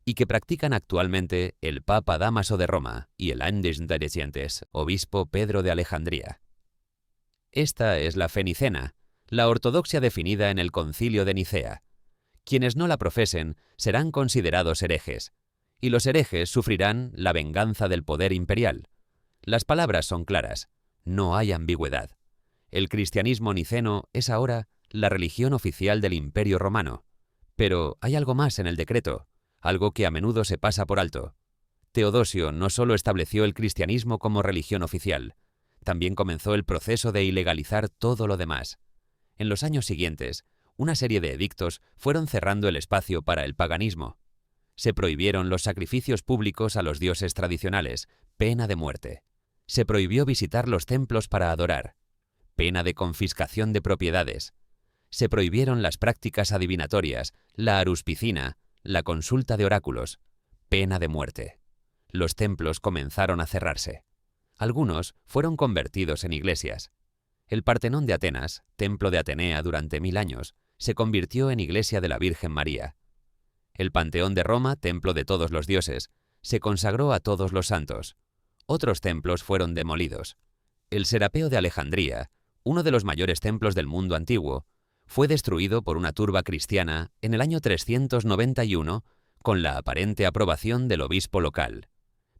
y que practican actualmente el Papa Dámaso de Roma y el Andesdrecientes, obispo Pedro de Alejandría. Esta es la fe nicena, la ortodoxia definida en el concilio de Nicea. Quienes no la profesen serán considerados herejes, y los herejes sufrirán la venganza del poder imperial. Las palabras son claras, no hay ambigüedad. El cristianismo niceno es ahora la religión oficial del Imperio Romano. Pero hay algo más en el decreto, algo que a menudo se pasa por alto. Teodosio no solo estableció el cristianismo como religión oficial, también comenzó el proceso de ilegalizar todo lo demás. En los años siguientes, una serie de edictos fueron cerrando el espacio para el paganismo. Se prohibieron los sacrificios públicos a los dioses tradicionales, pena de muerte. Se prohibió visitar los templos para adorar, pena de confiscación de propiedades. Se prohibieron las prácticas adivinatorias, la aruspicina, la consulta de oráculos, pena de muerte. Los templos comenzaron a cerrarse. Algunos fueron convertidos en iglesias. El Partenón de Atenas, templo de Atenea durante 1000 años, se convirtió en iglesia de la Virgen María. El Panteón de Roma, templo de todos los dioses, se consagró a todos los santos. Otros templos fueron demolidos. El Serapeo de Alejandría, uno de los mayores templos del mundo antiguo, fue destruido por una turba cristiana en el año 391, con la aparente aprobación del obispo local.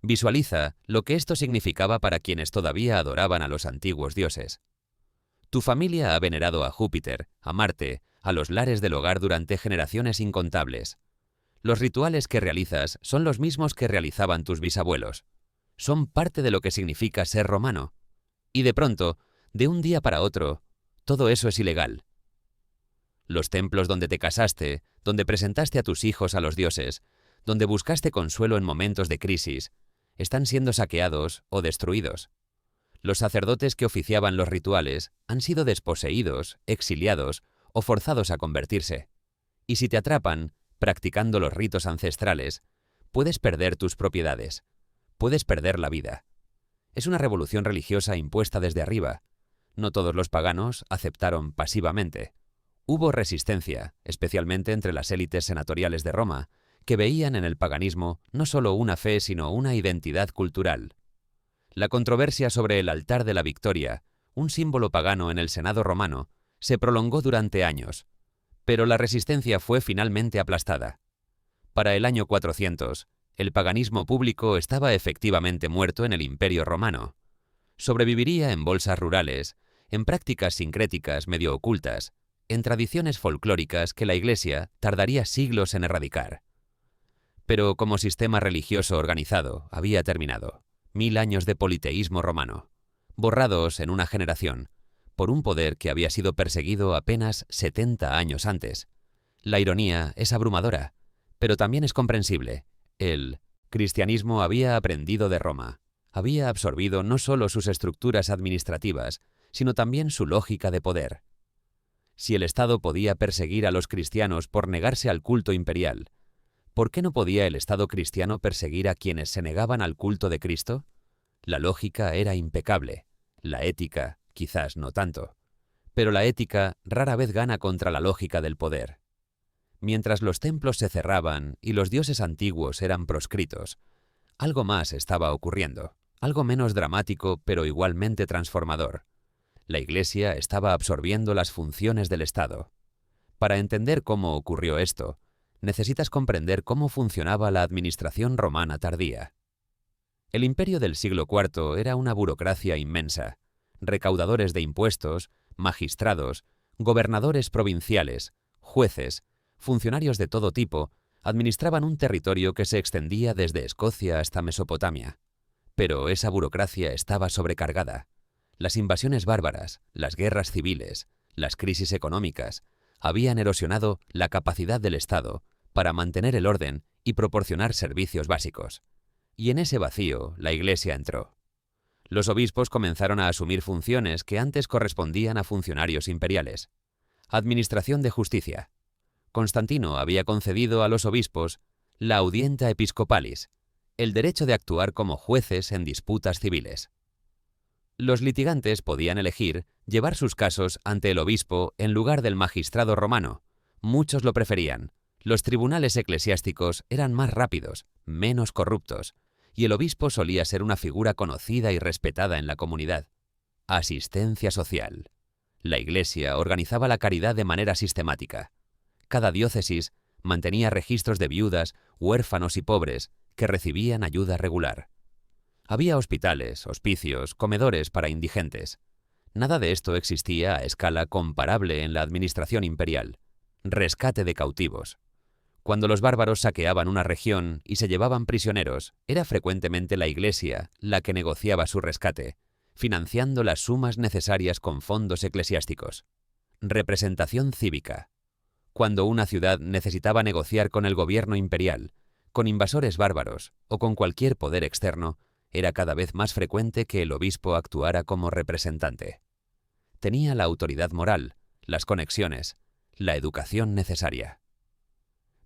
Visualiza lo que esto significaba para quienes todavía adoraban a los antiguos dioses. Tu familia ha venerado a Júpiter, a Marte, a los lares del hogar durante generaciones incontables. Los rituales que realizas son los mismos que realizaban tus bisabuelos. Son parte de lo que significa ser romano. Y de pronto, de un día para otro, todo eso es ilegal. Los templos donde te casaste, donde presentaste a tus hijos a los dioses, donde buscaste consuelo en momentos de crisis, están siendo saqueados o destruidos. Los sacerdotes que oficiaban los rituales han sido desposeídos, exiliados o forzados a convertirse. Y si te atrapan, practicando los ritos ancestrales, puedes perder tus propiedades, puedes perder la vida. Es una revolución religiosa impuesta desde arriba. No todos los paganos aceptaron pasivamente. Hubo resistencia, especialmente entre las élites senatoriales de Roma, que veían en el paganismo no solo una fe sino una identidad cultural. La controversia sobre el altar de la victoria, un símbolo pagano en el Senado romano, se prolongó durante años, pero la resistencia fue finalmente aplastada. Para el año 400, el paganismo público estaba efectivamente muerto en el Imperio romano. Sobreviviría en bolsas rurales, en prácticas sincréticas medio ocultas, en tradiciones folclóricas que la Iglesia tardaría siglos en erradicar. Pero como sistema religioso organizado había terminado. 1000 años de politeísmo romano, borrados en una generación, por un poder que había sido perseguido apenas 70 años antes. La ironía es abrumadora, pero también es comprensible. El cristianismo había aprendido de Roma, había absorbido no solo sus estructuras administrativas, sino también su lógica de poder. Si el Estado podía perseguir a los cristianos por negarse al culto imperial, ¿por qué no podía el Estado cristiano perseguir a quienes se negaban al culto de Cristo? La lógica era impecable, la ética quizás no tanto, pero la ética rara vez gana contra la lógica del poder. Mientras los templos se cerraban y los dioses antiguos eran proscritos, algo más estaba ocurriendo, algo menos dramático pero igualmente transformador. La Iglesia estaba absorbiendo las funciones del Estado. Para entender cómo ocurrió esto, necesitas comprender cómo funcionaba la administración romana tardía. El imperio del siglo IV era una burocracia inmensa, recaudadores de impuestos, magistrados, gobernadores provinciales, jueces, funcionarios de todo tipo, administraban un territorio que se extendía desde Escocia hasta Mesopotamia. Pero esa burocracia estaba sobrecargada. Las invasiones bárbaras, las guerras civiles, las crisis económicas, habían erosionado la capacidad del Estado para mantener el orden y proporcionar servicios básicos. Y en ese vacío la Iglesia entró. Los obispos comenzaron a asumir funciones que antes correspondían a funcionarios imperiales. Administración de justicia. Constantino había concedido a los obispos la audienta episcopalis, el derecho de actuar como jueces en disputas civiles. Los litigantes podían elegir llevar sus casos ante el obispo en lugar del magistrado romano. Muchos lo preferían. Los tribunales eclesiásticos eran más rápidos, menos corruptos, y el obispo solía ser una figura conocida y respetada en la comunidad. Asistencia social. La Iglesia organizaba la caridad de manera sistemática. Cada diócesis mantenía registros de viudas, huérfanos y pobres que recibían ayuda regular. Había hospitales, hospicios, comedores para indigentes. Nada de esto existía a escala comparable en la administración imperial. Rescate de cautivos. Cuando los bárbaros saqueaban una región y se llevaban prisioneros, era frecuentemente la Iglesia la que negociaba su rescate, financiando las sumas necesarias con fondos eclesiásticos. Representación cívica. Cuando una ciudad necesitaba negociar con el gobierno imperial, con invasores bárbaros o con cualquier poder externo, era cada vez más frecuente que el obispo actuara como representante. Tenía la autoridad moral, las conexiones, la educación necesaria.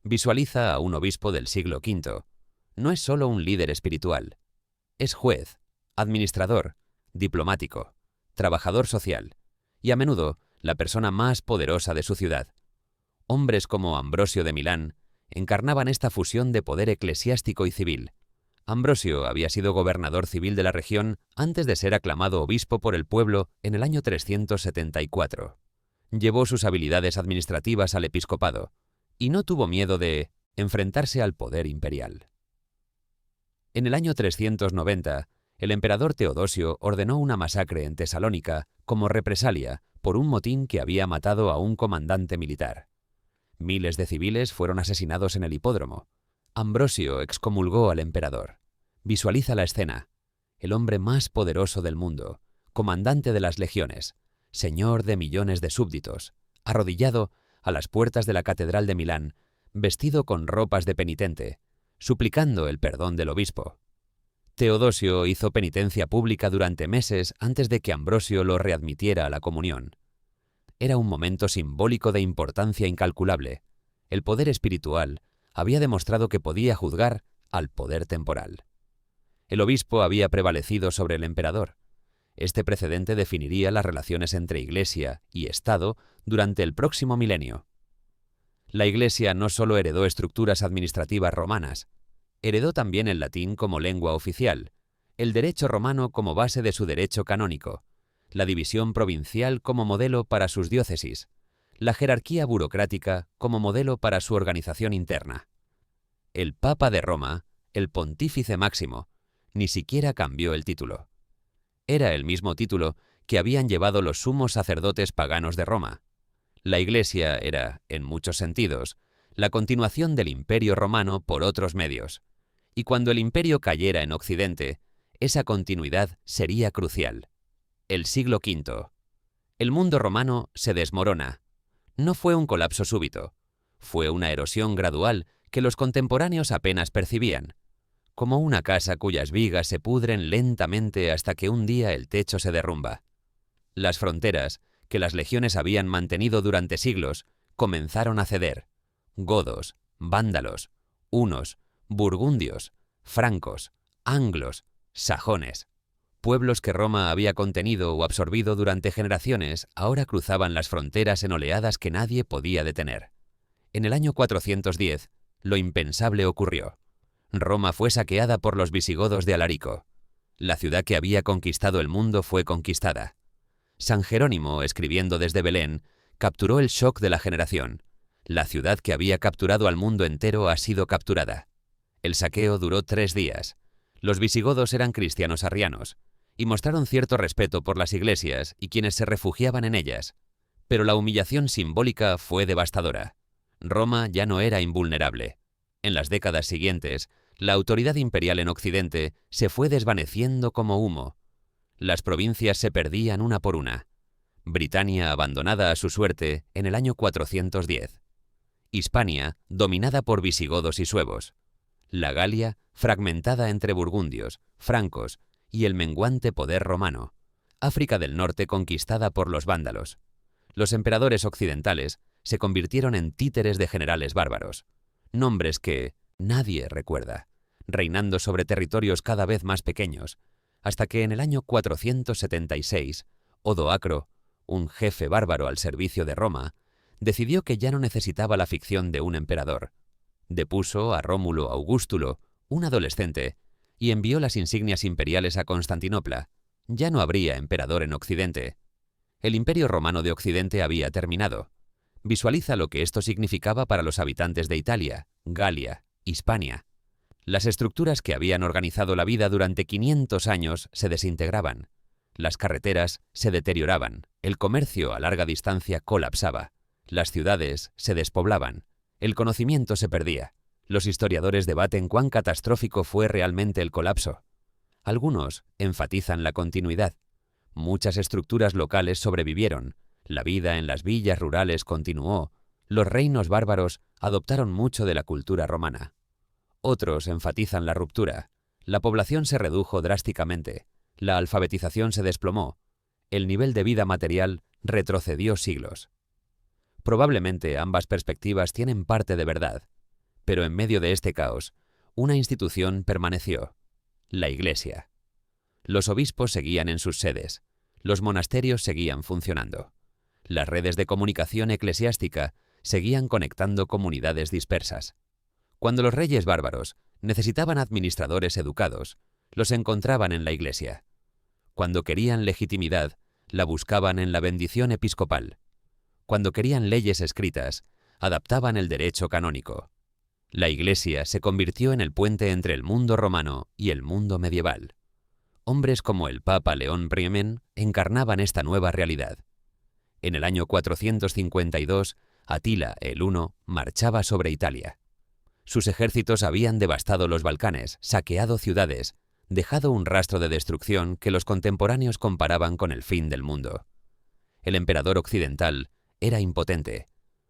Visualiza a un obispo del siglo V. No es solo un líder espiritual. Es juez, administrador, diplomático, trabajador social y a menudo la persona más poderosa de su ciudad. Hombres como Ambrosio de Milán encarnaban esta fusión de poder eclesiástico y civil. Ambrosio había sido gobernador civil de la región antes de ser aclamado obispo por el pueblo en el año 374. Llevó sus habilidades administrativas al episcopado y no tuvo miedo de enfrentarse al poder imperial. En el año 390, el emperador Teodosio ordenó una masacre en Tesalónica como represalia por un motín que había matado a un comandante militar. Miles de civiles fueron asesinados en el hipódromo. Ambrosio excomulgó al emperador. Visualiza la escena. El hombre más poderoso del mundo, comandante de las legiones, señor de millones de súbditos, arrodillado a las puertas de la Catedral de Milán, vestido con ropas de penitente, suplicando el perdón del obispo. Teodosio hizo penitencia pública durante meses antes de que Ambrosio lo readmitiera a la comunión. Era un momento simbólico de importancia incalculable. El poder espiritual había demostrado que podía juzgar al poder temporal. El obispo había prevalecido sobre el emperador. Este precedente definiría las relaciones entre Iglesia y Estado durante el próximo milenio. La Iglesia no solo heredó estructuras administrativas romanas, heredó también el latín como lengua oficial, el derecho romano como base de su derecho canónico, la división provincial como modelo para sus diócesis, la jerarquía burocrática como modelo para su organización interna. El Papa de Roma, el Pontífice Máximo, ni siquiera cambió el título. Era el mismo título que habían llevado los sumos sacerdotes paganos de Roma. La Iglesia era, en muchos sentidos, la continuación del Imperio Romano por otros medios, y cuando el imperio cayera en Occidente, esa continuidad sería crucial. El siglo V. El mundo romano se desmorona. No fue un colapso súbito, fue una erosión gradual que los contemporáneos apenas percibían, como una casa cuyas vigas se pudren lentamente hasta que un día el techo se derrumba. Las fronteras, que las legiones habían mantenido durante siglos, comenzaron a ceder. Godos, vándalos, hunos, burgundios, francos, anglos, sajones. Pueblos que Roma había contenido o absorbido durante generaciones ahora cruzaban las fronteras en oleadas que nadie podía detener. En el año 410, lo impensable ocurrió. Roma fue saqueada por los visigodos de Alarico. La ciudad que había conquistado el mundo fue conquistada. San Jerónimo, escribiendo desde Belén, capturó el shock de la generación. La ciudad que había capturado al mundo entero ha sido capturada. El saqueo duró 3 días. Los visigodos eran cristianos arrianos y mostraron cierto respeto por las iglesias y quienes se refugiaban en ellas. Pero la humillación simbólica fue devastadora. Roma ya no era invulnerable. En las décadas siguientes, la autoridad imperial en Occidente se fue desvaneciendo como humo. Las provincias se perdían una por una. Britania abandonada a su suerte en el año 410. Hispania dominada por visigodos y suevos. La Galia fragmentada entre burgundios, francos y el menguante poder romano. África del Norte conquistada por los vándalos. Los emperadores occidentales se convirtieron en títeres de generales bárbaros. Nombres que nadie recuerda, reinando sobre territorios cada vez más pequeños, hasta que en el año 476, Odoacro, un jefe bárbaro al servicio de Roma, decidió que ya no necesitaba la ficción de un emperador. Depuso a Rómulo Augustulo, un adolescente, y envió las insignias imperiales a Constantinopla. Ya no habría emperador en Occidente. El Imperio Romano de Occidente había terminado. Visualiza lo que esto significaba para los habitantes de Italia, Galia, Hispania. Las estructuras que habían organizado la vida durante 500 años se desintegraban. Las carreteras se deterioraban, el comercio a larga distancia colapsaba, las ciudades se despoblaban, el conocimiento se perdía. Los historiadores debaten cuán catastrófico fue realmente el colapso. Algunos enfatizan la continuidad. Muchas estructuras locales sobrevivieron, la vida en las villas rurales continuó, los reinos bárbaros adoptaron mucho de la cultura romana. Otros enfatizan la ruptura. La población se redujo drásticamente, la alfabetización se desplomó, el nivel de vida material retrocedió siglos. Probablemente ambas perspectivas tienen parte de verdad, pero en medio de este caos, una institución permaneció: la Iglesia. Los obispos seguían en sus sedes, los monasterios seguían funcionando. Las redes de comunicación eclesiástica seguían conectando comunidades dispersas. Cuando los reyes bárbaros necesitaban administradores educados, los encontraban en la Iglesia. Cuando querían legitimidad, la buscaban en la bendición episcopal. Cuando querían leyes escritas, adaptaban el derecho canónico. La Iglesia se convirtió en el puente entre el mundo romano y el mundo medieval. Hombres como el Papa León I encarnaban esta nueva realidad. En el año 452, Atila el Huno marchaba sobre Italia. Sus ejércitos habían devastado los Balcanes, saqueado ciudades, dejado un rastro de destrucción que los contemporáneos comparaban con el fin del mundo. El emperador occidental era impotente.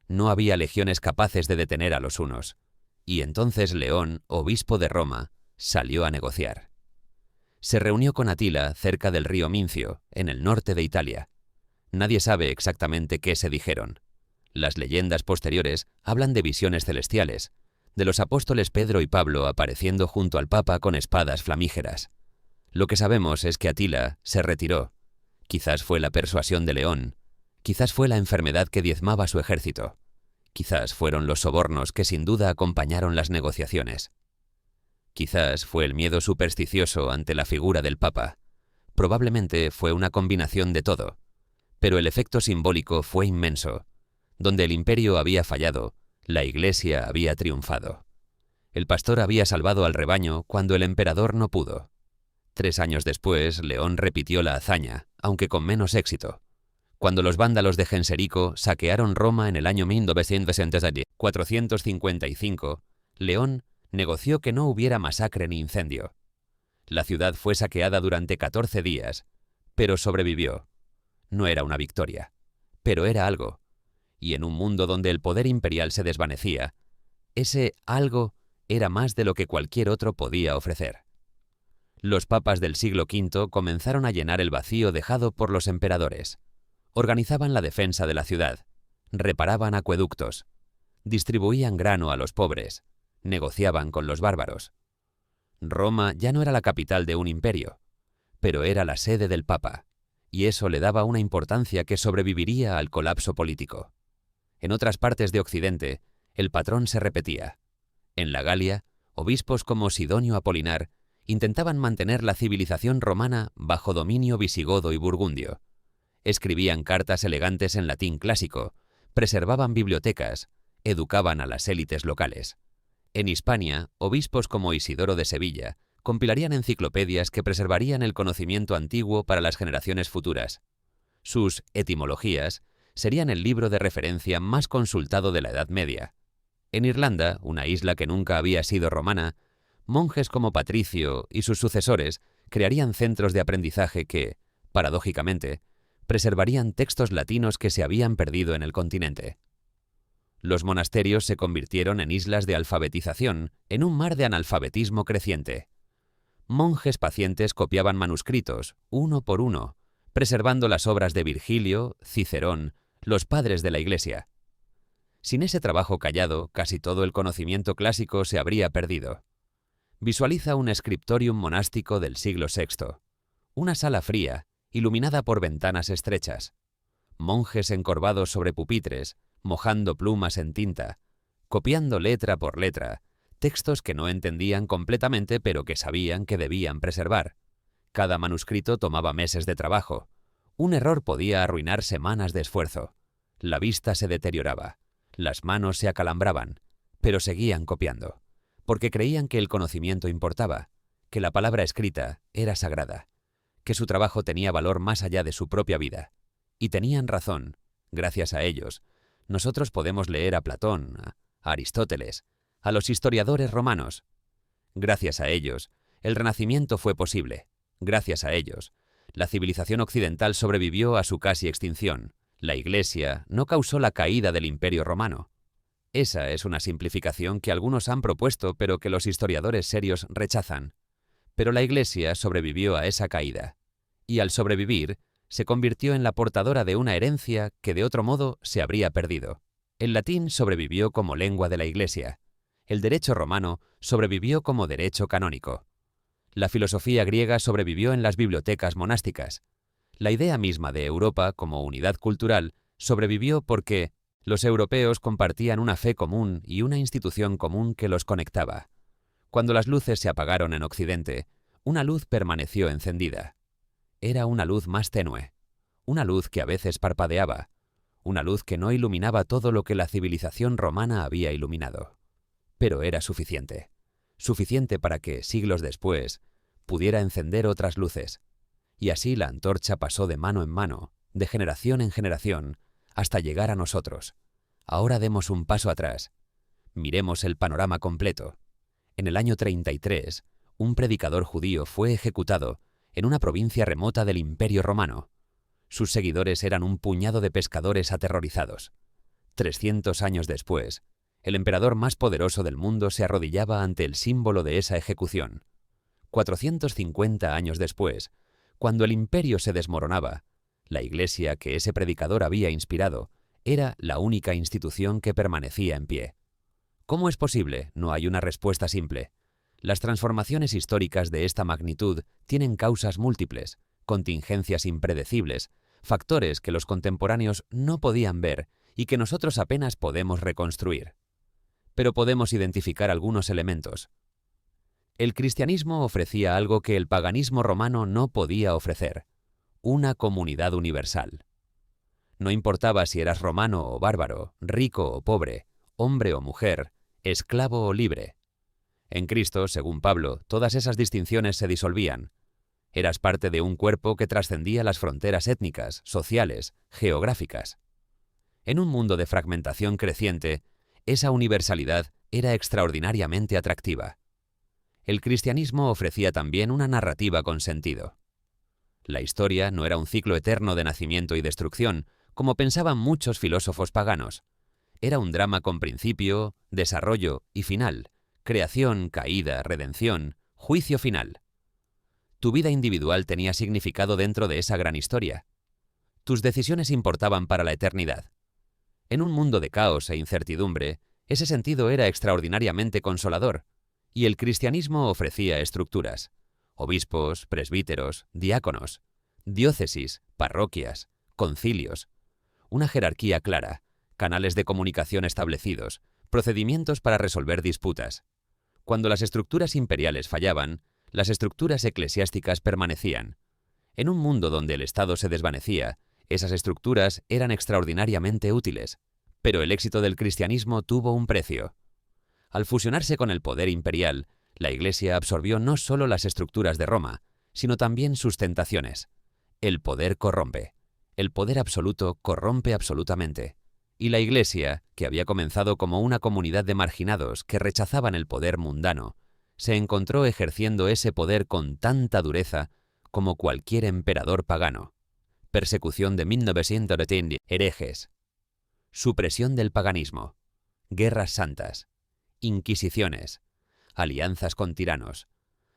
No había legiones capaces de detener a los hunos. Y entonces León, obispo de Roma, salió a negociar. Se reunió con Atila cerca del río Mincio, en el norte de Italia. Nadie sabe exactamente qué se dijeron. Las leyendas posteriores hablan de visiones celestiales, de los apóstoles Pedro y Pablo apareciendo junto al Papa con espadas flamígeras. Lo que sabemos es que Atila se retiró. Quizás fue la persuasión de León, quizás fue la enfermedad que diezmaba su ejército, quizás fueron los sobornos que sin duda acompañaron las negociaciones. Quizás fue el miedo supersticioso ante la figura del Papa. Probablemente fue una combinación de todo, pero el efecto simbólico fue inmenso. Donde el imperio había fallado, la Iglesia había triunfado. El pastor había salvado al rebaño cuando el emperador no pudo. 3 años después, León repitió la hazaña, aunque con menos éxito. Cuando los vándalos de Genserico saquearon Roma en el año 455, León negoció que no hubiera masacre ni incendio. La ciudad fue saqueada durante 14 días, pero sobrevivió. No era una victoria, pero era algo. Y en un mundo donde el poder imperial se desvanecía, ese algo era más de lo que cualquier otro podía ofrecer. Los papas del siglo V comenzaron a llenar el vacío dejado por los emperadores. Organizaban la defensa de la ciudad, reparaban acueductos, distribuían grano a los pobres, negociaban con los bárbaros. Roma ya no era la capital de un imperio, pero era la sede del Papa, y eso le daba una importancia que sobreviviría al colapso político. En otras partes de Occidente, el patrón se repetía. En la Galia, obispos como Sidonio Apolinar intentaban mantener la civilización romana bajo dominio visigodo y burgundio. Escribían cartas elegantes en latín clásico, preservaban bibliotecas, educaban a las élites locales. En Hispania, obispos como Isidoro de Sevilla compilarían enciclopedias que preservarían el conocimiento antiguo para las generaciones futuras. Sus etimologías serían el libro de referencia más consultado de la Edad Media. En Irlanda, una isla que nunca había sido romana, monjes como Patricio y sus sucesores crearían centros de aprendizaje que, paradójicamente, preservarían textos latinos que se habían perdido en el continente. Los monasterios se convirtieron en islas de alfabetización en un mar de analfabetismo creciente. Monjes pacientes copiaban manuscritos, uno por uno, preservando las obras de Virgilio, Cicerón, los padres de la Iglesia. Sin ese trabajo callado, casi todo el conocimiento clásico se habría perdido. Visualiza un scriptorium monástico del siglo VI. Una sala fría, iluminada por ventanas estrechas. Monjes encorvados sobre pupitres, mojando plumas en tinta, copiando letra por letra, textos que no entendían completamente pero que sabían que debían preservar. Cada manuscrito tomaba meses de trabajo. Un error podía arruinar semanas de esfuerzo. La vista se deterioraba, las manos se acalambraban, pero seguían copiando, porque creían que el conocimiento importaba, que la palabra escrita era sagrada, que su trabajo tenía valor más allá de su propia vida. Y tenían razón. Gracias a ellos, nosotros podemos leer a Platón, a Aristóteles, a los historiadores romanos. Gracias a ellos, el Renacimiento fue posible. Gracias a ellos, la civilización occidental sobrevivió a su casi extinción. La Iglesia no causó la caída del Imperio Romano. Esa es una simplificación que algunos han propuesto pero que los historiadores serios rechazan. Pero la Iglesia sobrevivió a esa caída. Y al sobrevivir, se convirtió en la portadora de una herencia que de otro modo se habría perdido. El latín sobrevivió como lengua de la Iglesia. El derecho romano sobrevivió como derecho canónico. La filosofía griega sobrevivió en las bibliotecas monásticas. La idea misma de Europa como unidad cultural sobrevivió porque los europeos compartían una fe común y una institución común que los conectaba. Cuando las luces se apagaron en Occidente, una luz permaneció encendida. Era una luz más tenue, una luz que a veces parpadeaba, una luz que no iluminaba todo lo que la civilización romana había iluminado. pero era suficiente. Suficiente para que, siglos después, pudiera encender otras luces. Y así la antorcha pasó de mano en mano, de generación en generación, hasta llegar a nosotros. Ahora demos un paso atrás. Miremos el panorama completo. En el año 33, un predicador judío fue ejecutado en una provincia remota del Imperio Romano. Sus seguidores eran un puñado de pescadores aterrorizados. 300 años después, el emperador más poderoso del mundo se arrodillaba ante el símbolo de esa ejecución. 450 años después, cuando el imperio se desmoronaba, la iglesia que ese predicador había inspirado era la única institución que permanecía en pie. ¿Cómo es posible? No hay una respuesta simple. Las transformaciones históricas de esta magnitud tienen causas múltiples, contingencias impredecibles, factores que los contemporáneos no podían ver y que nosotros apenas podemos reconstruir. Pero podemos identificar algunos elementos. El cristianismo ofrecía algo que el paganismo romano no podía ofrecer: una comunidad universal. No importaba si eras romano o bárbaro, rico o pobre, hombre o mujer, esclavo o libre. En Cristo, según Pablo, todas esas distinciones se disolvían. Eras parte de un cuerpo que trascendía las fronteras étnicas, sociales, geográficas. En un mundo de fragmentación creciente, esa universalidad era extraordinariamente atractiva. El cristianismo ofrecía también una narrativa con sentido. La historia no era un ciclo eterno de nacimiento y destrucción, como pensaban muchos filósofos paganos. Era un drama con principio, desarrollo y final, creación, caída, redención, juicio final. Tu vida individual tenía significado dentro de esa gran historia. Tus decisiones importaban para la eternidad. En un mundo de caos e incertidumbre, ese sentido era extraordinariamente consolador, y el cristianismo ofrecía estructuras: obispos, presbíteros, diáconos, diócesis, parroquias, concilios, una jerarquía clara, canales de comunicación establecidos, procedimientos para resolver disputas. Cuando las estructuras imperiales fallaban, las estructuras eclesiásticas permanecían. En un mundo donde el Estado se desvanecía, esas estructuras eran extraordinariamente útiles, pero el éxito del cristianismo tuvo un precio. Al fusionarse con el poder imperial, la Iglesia absorbió no solo las estructuras de Roma, sino también sus tentaciones. El poder corrompe. El poder absoluto corrompe absolutamente. Y la Iglesia, que había comenzado como una comunidad de marginados que rechazaban el poder mundano, se encontró ejerciendo ese poder con tanta dureza como cualquier emperador pagano. Persecución de 1910, herejes. Supresión del paganismo. Guerras santas. Inquisiciones. Alianzas con tiranos.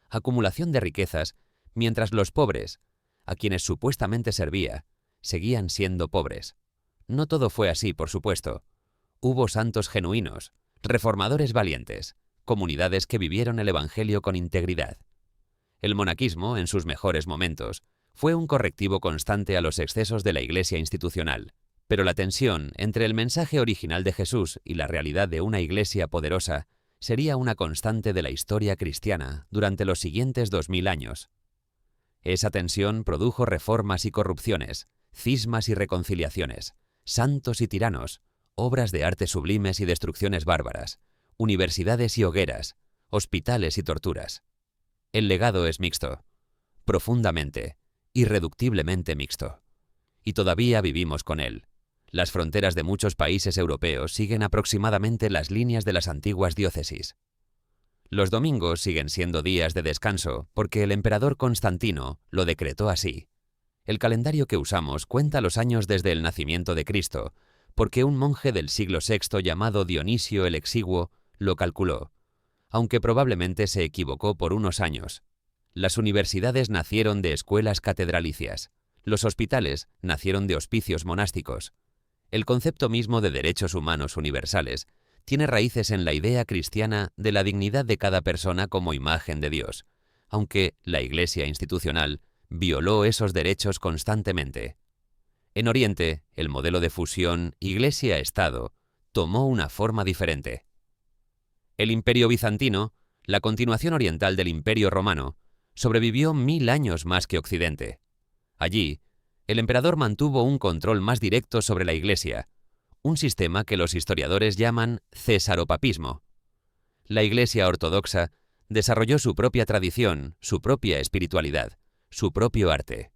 Acumulación de riquezas, mientras los pobres, a quienes supuestamente servía, seguían siendo pobres. No todo fue así, por supuesto. Hubo santos genuinos, reformadores valientes, comunidades que vivieron el Evangelio con integridad. El monaquismo, en sus mejores momentos, fue un correctivo constante a los excesos de la Iglesia institucional, pero la tensión entre el mensaje original de Jesús y la realidad de una Iglesia poderosa sería una constante de la historia cristiana durante los siguientes 2000 años. Esa tensión produjo reformas y corrupciones, cismas y reconciliaciones, santos y tiranos, obras de arte sublimes y destrucciones bárbaras, universidades y hogueras, hospitales y torturas. El legado es mixto, profundamente, irreductiblemente mixto. Y todavía vivimos con él. Las fronteras de muchos países europeos siguen aproximadamente las líneas de las antiguas diócesis. Los domingos siguen siendo días de descanso porque el emperador Constantino lo decretó así. El calendario que usamos cuenta los años desde el nacimiento de Cristo, porque un monje del siglo VI llamado Dionisio el Exiguo lo calculó, aunque probablemente se equivocó por unos años. Las universidades nacieron de escuelas catedralicias. Los hospitales nacieron de hospicios monásticos. El concepto mismo de derechos humanos universales tiene raíces en la idea cristiana de la dignidad de cada persona como imagen de Dios, aunque la Iglesia institucional violó esos derechos constantemente. En Oriente, el modelo de fusión Iglesia-Estado tomó una forma diferente. El Imperio bizantino, la continuación oriental del Imperio romano, sobrevivió 1000 años más que Occidente. Allí, el emperador mantuvo un control más directo sobre la Iglesia, un sistema que los historiadores llaman cesaropapismo. La Iglesia ortodoxa desarrolló su propia tradición, su propia espiritualidad, su propio arte.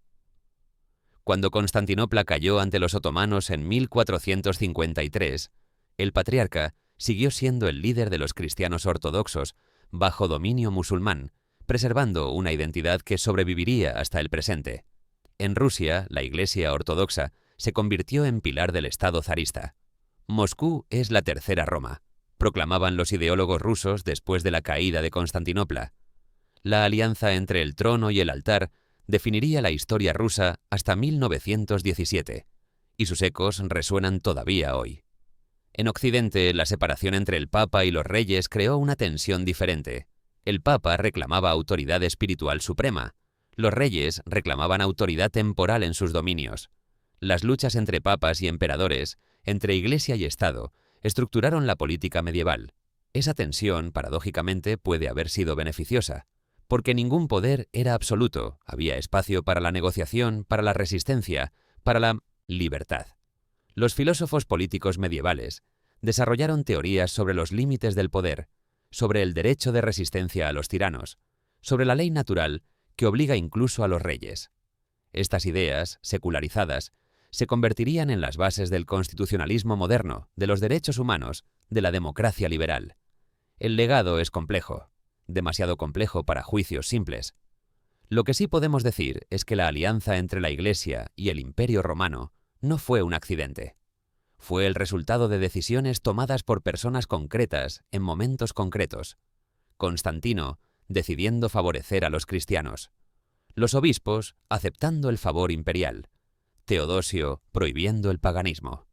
Cuando Constantinopla cayó ante los otomanos en 1453, el patriarca siguió siendo el líder de los cristianos ortodoxos bajo dominio musulmán, preservando una identidad que sobreviviría hasta el presente. En Rusia, la Iglesia ortodoxa se convirtió en pilar del Estado zarista. Moscú es la tercera Roma, proclamaban los ideólogos rusos después de la caída de Constantinopla. La alianza entre el trono y el altar definiría la historia rusa hasta 1917, y sus ecos resuenan todavía hoy. En Occidente, la separación entre el Papa y los reyes creó una tensión diferente. El Papa reclamaba autoridad espiritual suprema. Los reyes reclamaban autoridad temporal en sus dominios. Las luchas entre papas y emperadores, entre Iglesia y Estado, estructuraron la política medieval. Esa tensión, paradójicamente, puede haber sido beneficiosa, porque ningún poder era absoluto, había espacio para la negociación, para la resistencia, para la libertad. Los filósofos políticos medievales desarrollaron teorías sobre los límites del poder, sobre el derecho de resistencia a los tiranos, sobre la ley natural que obliga incluso a los reyes. Estas ideas, secularizadas, se convertirían en las bases del constitucionalismo moderno, de los derechos humanos, de la democracia liberal. El legado es complejo, demasiado complejo para juicios simples. Lo que sí podemos decir es que la alianza entre la Iglesia y el Imperio Romano no fue un accidente. Fue el resultado de decisiones tomadas por personas concretas en momentos concretos. Constantino decidiendo favorecer a los cristianos. Los obispos aceptando el favor imperial. Teodosio prohibiendo el paganismo.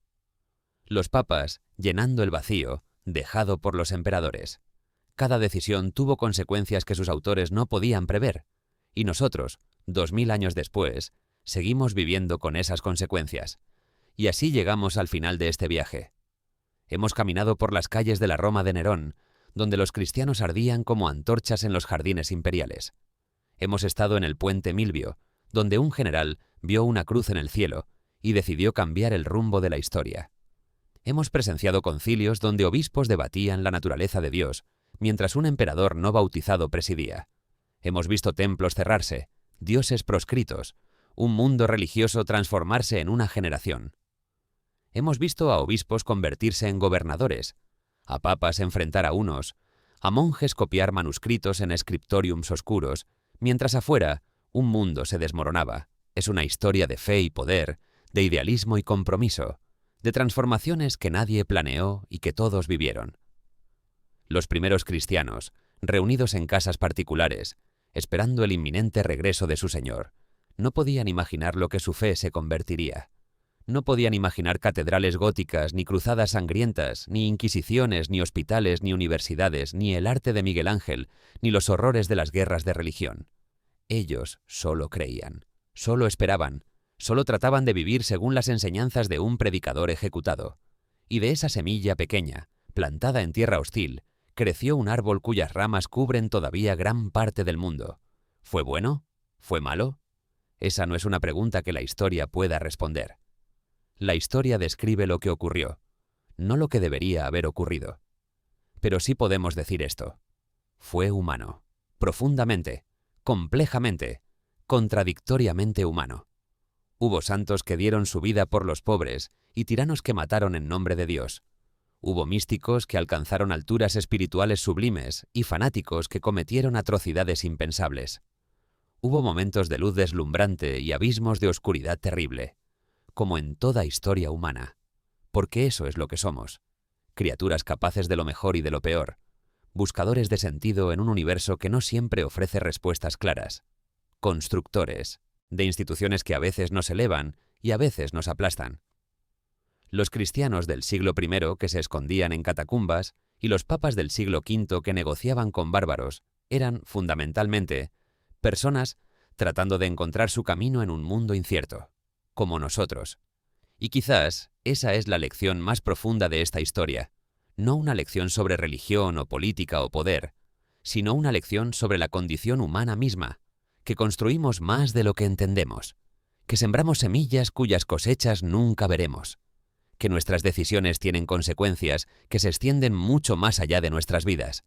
Los papas llenando el vacío dejado por los emperadores. Cada decisión tuvo consecuencias que sus autores no podían prever, y nosotros, 2000 años después, seguimos viviendo con esas consecuencias. Y así llegamos al final de este viaje. Hemos caminado por las calles de la Roma de Nerón, donde los cristianos ardían como antorchas en los jardines imperiales. Hemos estado en el puente Milvio, donde un general vio una cruz en el cielo y decidió cambiar el rumbo de la historia. Hemos presenciado concilios donde obispos debatían la naturaleza de Dios, mientras un emperador no bautizado presidía. Hemos visto templos cerrarse, dioses proscritos, un mundo religioso transformarse en una generación. Hemos visto a obispos convertirse en gobernadores, a papas enfrentar a unos, a monjes copiar manuscritos en scriptoriums oscuros, mientras afuera un mundo se desmoronaba. Es una historia de fe y poder, de idealismo y compromiso, de transformaciones que nadie planeó y que todos vivieron. Los primeros cristianos, reunidos en casas particulares, esperando el inminente regreso de su Señor, no podían imaginar lo que su fe se convertiría. No podían imaginar catedrales góticas, ni cruzadas sangrientas, ni inquisiciones, ni hospitales, ni universidades, ni el arte de Miguel Ángel, ni los horrores de las guerras de religión. Ellos solo creían, solo esperaban, solo trataban de vivir según las enseñanzas de un predicador ejecutado. Y de esa semilla pequeña, plantada en tierra hostil, creció un árbol cuyas ramas cubren todavía gran parte del mundo. ¿Fue bueno? ¿Fue malo? Esa no es una pregunta que la historia pueda responder. La historia describe lo que ocurrió, no lo que debería haber ocurrido. Pero sí podemos decir esto. Fue humano, profundamente, complejamente, contradictoriamente humano. Hubo santos que dieron su vida por los pobres y tiranos que mataron en nombre de Dios. Hubo místicos que alcanzaron alturas espirituales sublimes y fanáticos que cometieron atrocidades impensables. Hubo momentos de luz deslumbrante y abismos de oscuridad terrible, como en toda historia humana, porque eso es lo que somos, criaturas capaces de lo mejor y de lo peor, buscadores de sentido en un universo que no siempre ofrece respuestas claras, constructores de instituciones que a veces nos elevan y a veces nos aplastan. Los cristianos del siglo I que se escondían en catacumbas y los papas del siglo V que negociaban con bárbaros eran, fundamentalmente, personas tratando de encontrar su camino en un mundo incierto, como nosotros. Y quizás esa es la lección más profunda de esta historia, no una lección sobre religión o política o poder, sino una lección sobre la condición humana misma, que construimos más de lo que entendemos, que sembramos semillas cuyas cosechas nunca veremos, que nuestras decisiones tienen consecuencias que se extienden mucho más allá de nuestras vidas,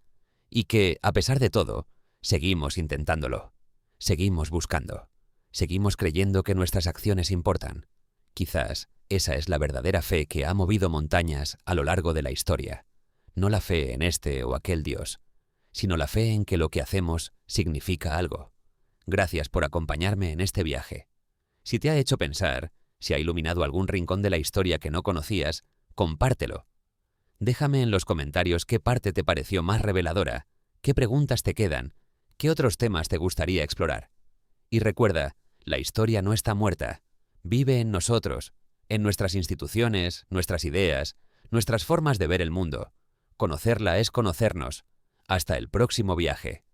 y que, a pesar de todo, seguimos intentándolo, seguimos buscando, seguimos creyendo que nuestras acciones importan. Quizás esa es la verdadera fe que ha movido montañas a lo largo de la historia. No la fe en este o aquel Dios, sino la fe en que lo que hacemos significa algo. Gracias por acompañarme en este viaje. Si te ha hecho pensar, si ha iluminado algún rincón de la historia que no conocías, compártelo. Déjame en los comentarios qué parte te pareció más reveladora, qué preguntas te quedan, qué otros temas te gustaría explorar. Y recuerda, la historia no está muerta, vive en nosotros, en nuestras instituciones, nuestras ideas, nuestras formas de ver el mundo. Conocerla es conocernos. Hasta el próximo viaje.